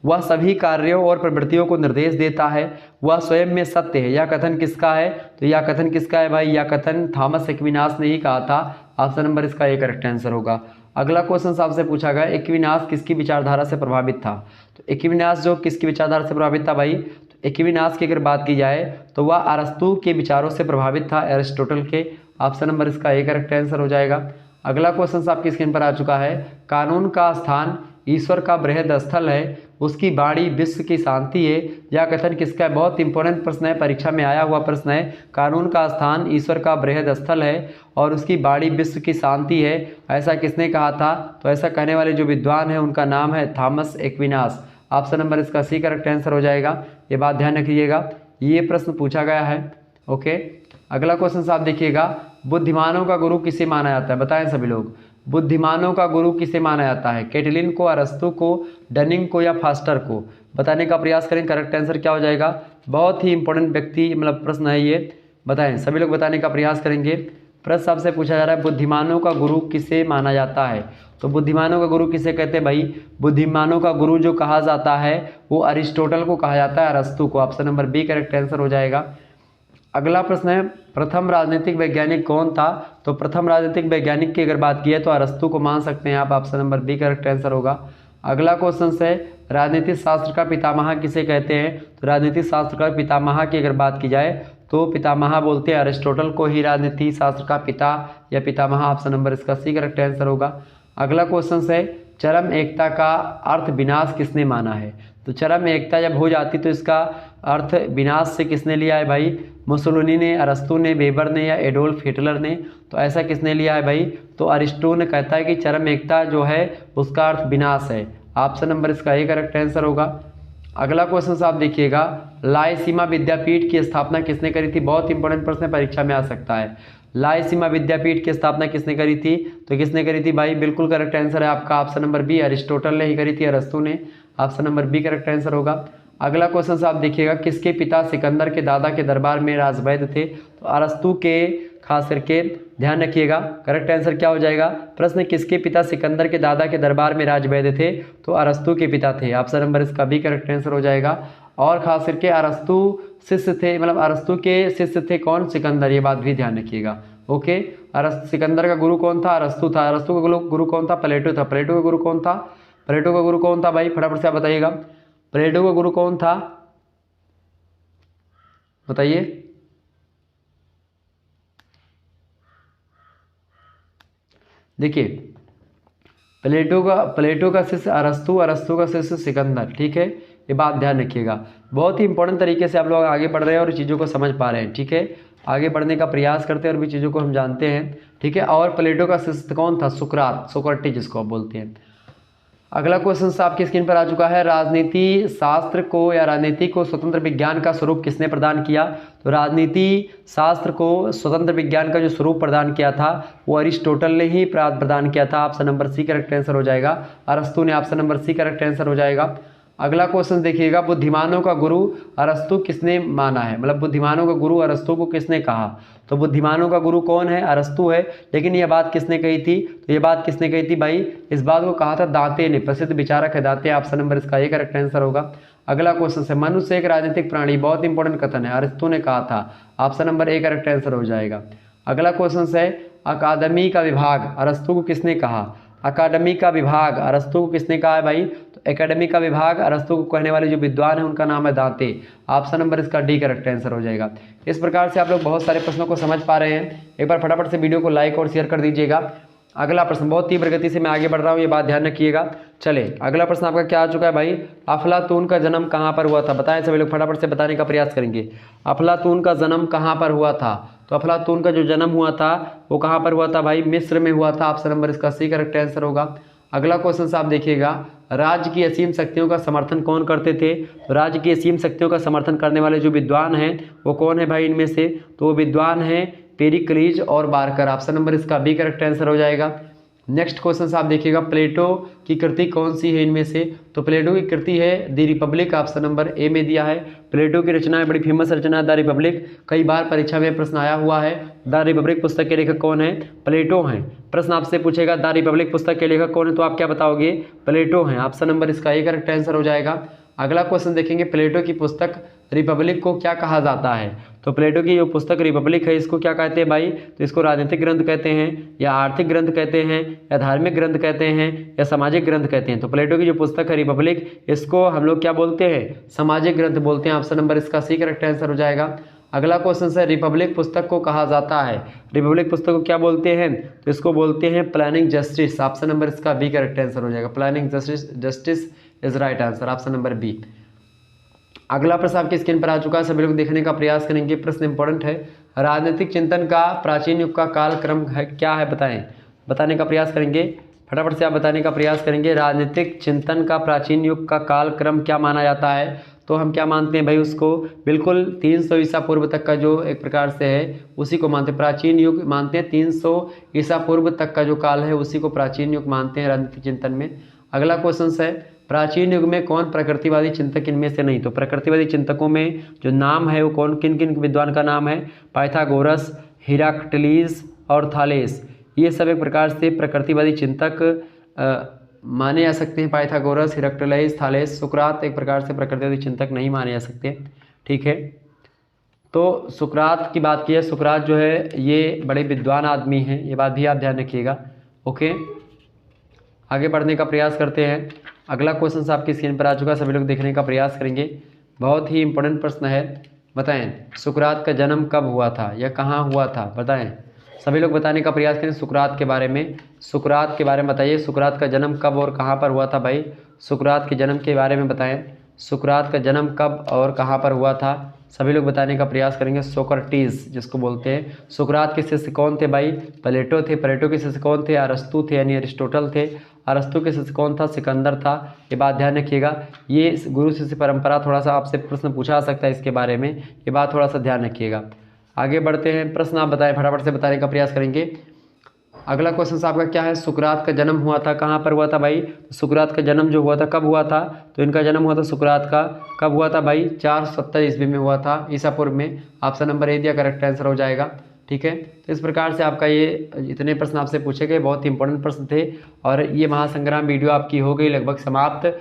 A: वह सभी कार्यों और प्रवृत्तियों को निर्देश देता है, वह स्वयं में सत्य है। यह कथन किसका है? तो यह कथन किसका है भाई? यह कथन थॉमस एक्विनास ने ही कहा था। ऑप्शन नंबर इसका ए करेक्ट आंसर होगा। अगला क्वेश्चन आपसे पूछा गया, एक्विनास किसकी विचारधारा से प्रभावित था? तो एक्विनास जो किसकी विचारधारा से प्रभावित था भाई? तो एक्विनास की अगर बात की जाए तो वह अरस्तु के विचारों से प्रभावित था, एरिस्टोटल के। ऑप्शन नंबर इसका ए करेक्ट आंसर हो जाएगा। अगला क्वेश्चन आपकी स्क्रीन पर आ चुका है, कानून का स्थान ईश्वर का बृहद स्थल है, उसकी वाणी विश्व की शांति है। यह कथन किसका है? बहुत इंपॉर्टेंट प्रश्न है, परीक्षा में आया हुआ प्रश्न है। कानून का स्थान ईश्वर का बृहद स्थल है और उसकी वाणी विश्व की शांति है, ऐसा किसने कहा था? तो ऐसा कहने वाले जो विद्वान है उनका नाम है थॉमस एक्विनास। ऑप्शन नंबर इसका सी करेक्ट आंसर हो जाएगा, ये बात ध्यान रखिएगा, ये प्रश्न पूछा गया है। ओके, अगला क्वेश्चन आप देखिएगा, बुद्धिमानों का गुरु किसे माना जाता है? बताएं सभी लोग, बुद्धिमानों का गुरु किसे माना जाता है? कैटिलिन को, अरस्तु को, डनिंग को या फास्टर को? बताने का प्रयास करें, करेक्ट आंसर क्या हो जाएगा? बहुत ही इंपॉर्टेंट व्यक्ति मतलब प्रश्न है ये, बताएं सभी लोग बताने का प्रयास करेंगे। प्रश्न आपसे पूछा जा रहा है, बुद्धिमानों का गुरु किसे माना जाता है? तो बुद्धिमानों का गुरु किसे कहते हैं भाई? बुद्धिमानों का गुरु जो कहा जाता है वो अरिस्टोटल को कहा जाता है, अरस्तु को। Option number B correct answer हो जाएगा। अगला प्रश्न है, प्रथम राजनीतिक वैज्ञानिक कौन था? तो प्रथम राजनीतिक वैज्ञानिक की अगर बात की है तो अरस्तु को मान सकते हैं आप। Option number B correct answer होगा। अगला क्वेश्चन है, राजनीतिक शास्त्र का पितामह किसे कहते हैं? तो राजनीतिक शास्त्र का पितामह की अगर बात की जाए तो पितामह बोलते हैं अरिस्टोटल को ही राजनीति शास्त्र का पिता या पितामह। ऑप्शन नंबर इसका सी करेक्ट आंसर होगा। अगला क्वेश्चन है, चरम एकता का अर्थ विनाश किसने माना है? तो चरम एकता जब हो जाती तो इसका अर्थ विनाश से किसने लिया है भाई? मुसोलिनी ने, अरस्तु ने, वेबर ने या एडोल्फ हिटलर ने? तो ऐसा किसने लिया है भाई? तो अरिस्टो ने कहता है कि चरम एकता जो है उसका अर्थ विनाश है। ऑप्शन नंबर इसका ए करेक्ट आंसर होगा। अगला क्वेश्चन आप देखिएगा, लाइसीमा विद्यापीठ की स्थापना किसने करी थी? बहुत इंपॉर्टेंट प्रश्न परीक्षा में आ सकता है। लाइसीमा विद्यापीठ की स्थापना किसने करी थी? तो किसने करी थी भाई? बिल्कुल करेक्ट आंसर है आपका ऑप्शन नंबर बी, अरिस्टोटल ने ही करी थी, अरस्तु ने। Option number B correct answer होगा। अगला क्वेश्चन आप देखिएगा, किसके पिता सिकंदर के दादा के दरबार में राजवैद्य थे? तो अरस्तु के, खास करके ध्यान रखिएगा, करेक्ट आंसर क्या हो जाएगा? प्रश्न, किसके पिता सिकंदर के दादा के दरबार में राजवैद्य थे? तो अरस्तु के पिता थे। ऑप्शन नंबर इसका बी करेक्ट आंसर हो जाएगा। और खास करके अरस्तु शिष्य थे, मतलब अरस्तु के शिष्य थे कौन? सिकंदर, ये बात भी ध्यान रखिएगा। ओके, अरस्तु, सिकंदर का गुरु कौन था? अरस्तु था। अरस्तु का गुरु कौन था? प्लेटो था। प्लेटो का गुरु कौन था? प्लेटो का गुरु कौन था भाई? फटाफट से आप बताइएगा, प्लेटो का गुरु कौन था? बताइए। देखिए, प्लेटो का शिष्य अरस्तु, अरस्तु का शिष्य सिकंदर। ठीक है, ये बात ध्यान रखिएगा। बहुत ही इंपॉर्टेंट तरीके से आप लोग आगे बढ़ रहे हैं और चीज़ों को समझ पा रहे हैं। ठीक है, आगे बढ़ने का प्रयास करते हैं और भी चीज़ों को हम जानते हैं। ठीक है, और प्लेटो का शिष्य कौन था? सुकरात, सोक्रेटिस जिसको आप बोलते हैं। अगला क्वेश्चन आपकी स्क्रीन पर आ चुका है, राजनीति शास्त्र को या राजनीति को स्वतंत्र विज्ञान का स्वरूप किसने प्रदान किया? तो राजनीति शास्त्र को स्वतंत्र विज्ञान का जो स्वरूप प्रदान किया था वो अरिस्टोटल ने ही प्रदान किया था। Option number C correct answer हो जाएगा। अरस्तु ने, option number C correct answer हो जाएगा। अगला क्वेश्चन देखिएगा, बुद्धिमानों का गुरु अरस्तु किसने माना है? मतलब बुद्धिमानों का गुरु अरस्तु को किसने कहा? तो बुद्धिमानों का गुरु कौन है? अरस्तु है। लेकिन यह बात किसने कही थी? तो ये बात किसने कही थी भाई? इस बात को कहा था दांते ने, प्रसिद्ध विचारक है दांते। ऑप्शन नंबर इसका ये करेक्ट आंसर होगा। अगला क्वेश्चन है, मनुष्य एक राजनीतिक प्राणी, बहुत इंपॉर्टेंट कथन है, अरस्तु ने कहा था। Option number A correct answer हो जाएगा। अगला क्वेश्चन है, अकादमी का विभाग अरस्तु को किसने कहा? अकादमी का विभाग अरस्तु को किसने कहा है भाई? तो एकेडमी का विभाग अरस्तु को कहने वाले जो विद्वान है उनका नाम है दांते। ऑप्शन नंबर इसका डी करेक्ट आंसर हो जाएगा। इस प्रकार से आप लोग बहुत सारे प्रश्नों को समझ पा रहे हैं। एक बार फटाफट से वीडियो को लाइक और शेयर कर दीजिएगा। अगला प्रश्न, बहुत तीव्र गति से मैं आगे बढ़ रहा हूँ, ये बात ध्यान रखिएगा। चले अगला प्रश्न आपका क्या आ चुका है भाई? अफलातून का जन्म कहाँ पर हुआ था? बताएं, सभी लोग फटाफट से बताने का प्रयास करेंगे। अफलातून का जन्म कहाँ पर हुआ था? तो अफलातून का जो जन्म हुआ था वो कहाँ पर हुआ था भाई? मिस्र में हुआ था। ऑप्शन नंबर इसका सी करेक्ट आंसर होगा। अगला क्वेश्चन आप देखिएगा, राज्य की असीम शक्तियों का समर्थन कौन करते थे? तो राज्य की असीम शक्तियों का समर्थन करने वाले जो विद्वान हैं वो कौन है भाई इनमें से? तो वो विद्वान हैं पेरिक्लीज और बारकर। ऑप्शन नंबर इसका बी करेक्ट आंसर हो जाएगा। नेक्स्ट क्वेश्चन आप देखिएगा, प्लेटो की कृति कौन सी है इनमें से? तो प्लेटो की कृति है द रिपब्लिक। ऑप्शन नंबर ए में दिया है। प्लेटो की रचना है, बड़ी फेमस रचना है द रिपब्लिक। कई बार परीक्षा में प्रश्न आया हुआ है। द रिपब्लिक पुस्तक के लेखक कौन है? प्लेटो हैं। प्रश्न आपसे पूछेगा द रिपब्लिक पुस्तक के लेखक कौन है, तो आप क्या बताओगे? प्लेटो हैं। ऑप्शन नंबर इसका ए करेक्ट आंसर हो जाएगा। अगला क्वेश्चन देखेंगे, प्लेटो की पुस्तक रिपब्लिक को क्या कहा जाता है? तो प्लेटो की जो पुस्तक रिपब्लिक है इसको क्या कहते हैं भाई? तो इसको राजनीतिक ग्रंथ कहते हैं, या आर्थिक ग्रंथ कहते हैं, या धार्मिक ग्रंथ कहते हैं, या सामाजिक ग्रंथ कहते हैं। तो प्लेटो की जो पुस्तक है रिपब्लिक, इसको हम लोग क्या बोलते हैं? सामाजिक ग्रंथ बोलते हैं। ऑप्शन नंबर इसका सी करेक्ट आंसर हो जाएगा। अगला क्वेश्चन है, रिपब्लिक पुस्तक को कहा जाता है, रिपब्लिक पुस्तक को क्या बोलते हैं? तो इसको बोलते हैं प्लानिंग जस्टिस। ऑप्शन नंबर इसका बी करेक्ट आंसर हो जाएगा। Planning justice is right answer. Option number B. अगला प्रश्न आपकी स्क्रीन पर आ चुका है, सभी लोग देखने का प्रयास करेंगे। प्रश्न इंपॉर्टेंट है, राजनीतिक चिंतन का प्राचीन युग का कालक्रम है क्या है? बताएं, बताने का प्रयास करेंगे। फटाफट से आप बताने का प्रयास करेंगे। राजनीतिक चिंतन का प्राचीन युग का कालक्रम क्या माना जाता है? तो हम क्या मानते हैं भाई उसको? बिल्कुल 300 ईसा पूर्व तक का जो एक प्रकार से है उसी को मानते हैं प्राचीन युग मानते हैं। 300 ईसा पूर्व तक का जो काल है उसी को प्राचीन युग मानते हैं राजनीतिक चिंतन में। अगला क्वेश्चन है, प्राचीन युग में कौन प्रकृतिवादी चिंतक इनमें से नहीं? तो प्रकृतिवादी चिंतकों में जो नाम है वो कौन, किन किन विद्वान का नाम है? पाइथागोरस, हिराक्लियस और थालेस। ये सब एक प्रकार से प्रकृतिवादी चिंतक माने जा सकते हैं। पाइथागोरस, हिराक्लियस, थालेस। सुकरात एक प्रकार से प्रकृतिवादी चिंतक नहीं माने जा सकते। ठीक है, तो सुकरात की बात की है, सुकरात जो है ये बड़े विद्वान आदमी हैं, ये बात भी आप ध्यान रखिएगा। ओके, आगे बढ़ने का प्रयास करते हैं। अगला क्वेश्चन आपकी स्क्रीन पर आ चुका है, सभी लोग देखने का प्रयास करेंगे। बहुत ही इंपॉर्टेंट प्रश्न है। बताएं, सुकरात का जन्म कब हुआ था या कहाँ हुआ था? बताएं, सभी लोग बताने का प्रयास करें सुकरात के बारे में। सुकरात के बारे में बताइए, सुकरात का जन्म कब और कहाँ पर हुआ था भाई? सुकरात के जन्म के बारे में बताएं। सुकरात का जन्म कब और कहाँ पर हुआ था? सभी लोग बताने का प्रयास करेंगे। सोक्रेटिस जिसको बोलते हैं। सुकरात के शिष्य कौन थे भाई? प्लेटो थे। प्लेटो के शिष्य कौन थे? अरस्तु थे, यानी अरिस्टोटल थे। अरस्तु के शिष्य कौन था? सिकंदर था। ये बात ध्यान रखिएगा। ये गुरु शिष्य परंपरा, थोड़ा सा आपसे प्रश्न पूछा सकता है इसके बारे में, ये बात थोड़ा सा ध्यान रखिएगा। आगे बढ़ते हैं। प्रश्न आप बताएं, फटाफट से बताने का प्रयास करेंगे। अगला क्वेश्चन आपका क्या है? सुकरात का जन्म हुआ था, कहाँ पर हुआ था भाई? सुकरात का जन्म जो हुआ था कब हुआ था? तो इनका जन्म हुआ था सुकरात का कब हुआ था भाई? 470 ईस्वी में हुआ था, ईसा पूर्व में। ऑप्शन नंबर ए दिया करेक्ट आंसर हो जाएगा। ठीक है, तो इस प्रकार से आपका ये इतने प्रश्न आपसे पूछे गए, बहुत ही इंपॉर्टेंट प्रश्न थे। और ये महासंग्राम वीडियो आपकी हो गई लगभग समाप्त।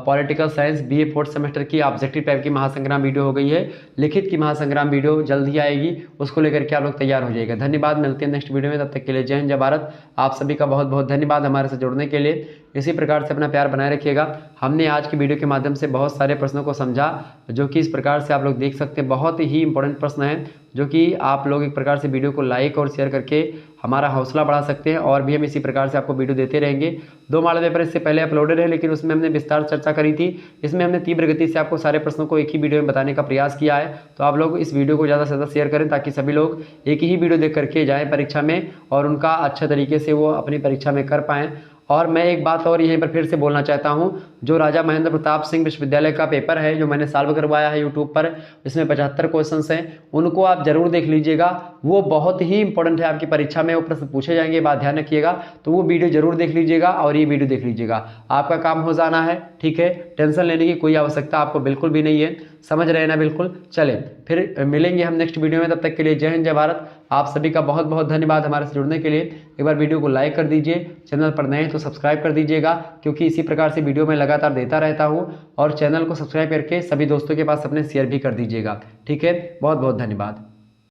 A: Political science BA 4th semester की ऑब्जेक्टिव टाइप की महासंग्राम वीडियो हो गई है। लिखित की महासंग्राम वीडियो जल्द ही आएगी, उसको लेकर के आप लोग तैयार हो जाएगा। धन्यवाद, मिलते हैं नेक्स्ट वीडियो में। तब तक के लिए जय हिंद, जय भारत। आप सभी का बहुत बहुत धन्यवाद हमारे से जुड़ने के लिए। इसी प्रकार से अपना प्यार बनाए रखिएगा। हमने आज की वीडियो के माध्यम से बहुत सारे प्रश्नों को समझा, जो कि इस प्रकार से आप लोग देख सकते हैं बहुत ही इंपॉर्टेंट प्रश्न है, जो कि आप लोग एक प्रकार से वीडियो को लाइक और शेयर करके हमारा हौसला बढ़ा सकते हैं। और भी हम इसी प्रकार से आपको वीडियो देते रहेंगे। 2 मॉडल पेपर इससे पहले अपलोडेड है, लेकिन उसमें हमने विस्तार चर्चा करी थी। इसमें हमने तीव्र गति से आपको सारे प्रश्नों को एक ही वीडियो में बताने का प्रयास किया है। तो आप लोग इस वीडियो को ज़्यादा से ज़्यादा शेयर करें, ताकि सभी लोग एक ही वीडियो देख करके जाएँ परीक्षा में और उनका अच्छा तरीके से वो अपनी परीक्षा में कर पाएँ। और मैं एक बात और यहीं पर फिर से बोलना चाहता हूं, जो राजा महेंद्र प्रताप सिंह विश्वविद्यालय का पेपर है जो मैंने सॉल्व करवाया है यूट्यूब पर, इसमें 75 क्वेश्चंस हैं, उनको आप जरूर देख लीजिएगा। वो बहुत ही इंपॉर्टेंट है, आपकी परीक्षा में वो प्रश्न पूछे जाएंगे, बात ध्यान रखिएगा। तो वो वीडियो जरूर देख लीजिएगा और ये वीडियो देख लीजिएगा, आपका काम हो जाना है। ठीक है, टेंशन लेने की कोई आवश्यकता आपको बिल्कुल भी नहीं है, समझ रहे हैं ना। बिल्कुल, चले फिर मिलेंगे हम नेक्स्ट वीडियो में, तब तक के लिए जय हिंद जय भारत। आप सभी का बहुत बहुत धन्यवाद हमारे से जुड़ने के लिए। एक बार वीडियो को लाइक कर दीजिए, चैनल पर नए हैं तो सब्सक्राइब कर दीजिएगा, क्योंकि इसी प्रकार से वीडियो मैं लगातार देता रहता हूं। और चैनल को सब्सक्राइब करके सभी दोस्तों के पास अपने शेयर भी कर दीजिएगा। ठीक है, बहुत बहुत धन्यवाद।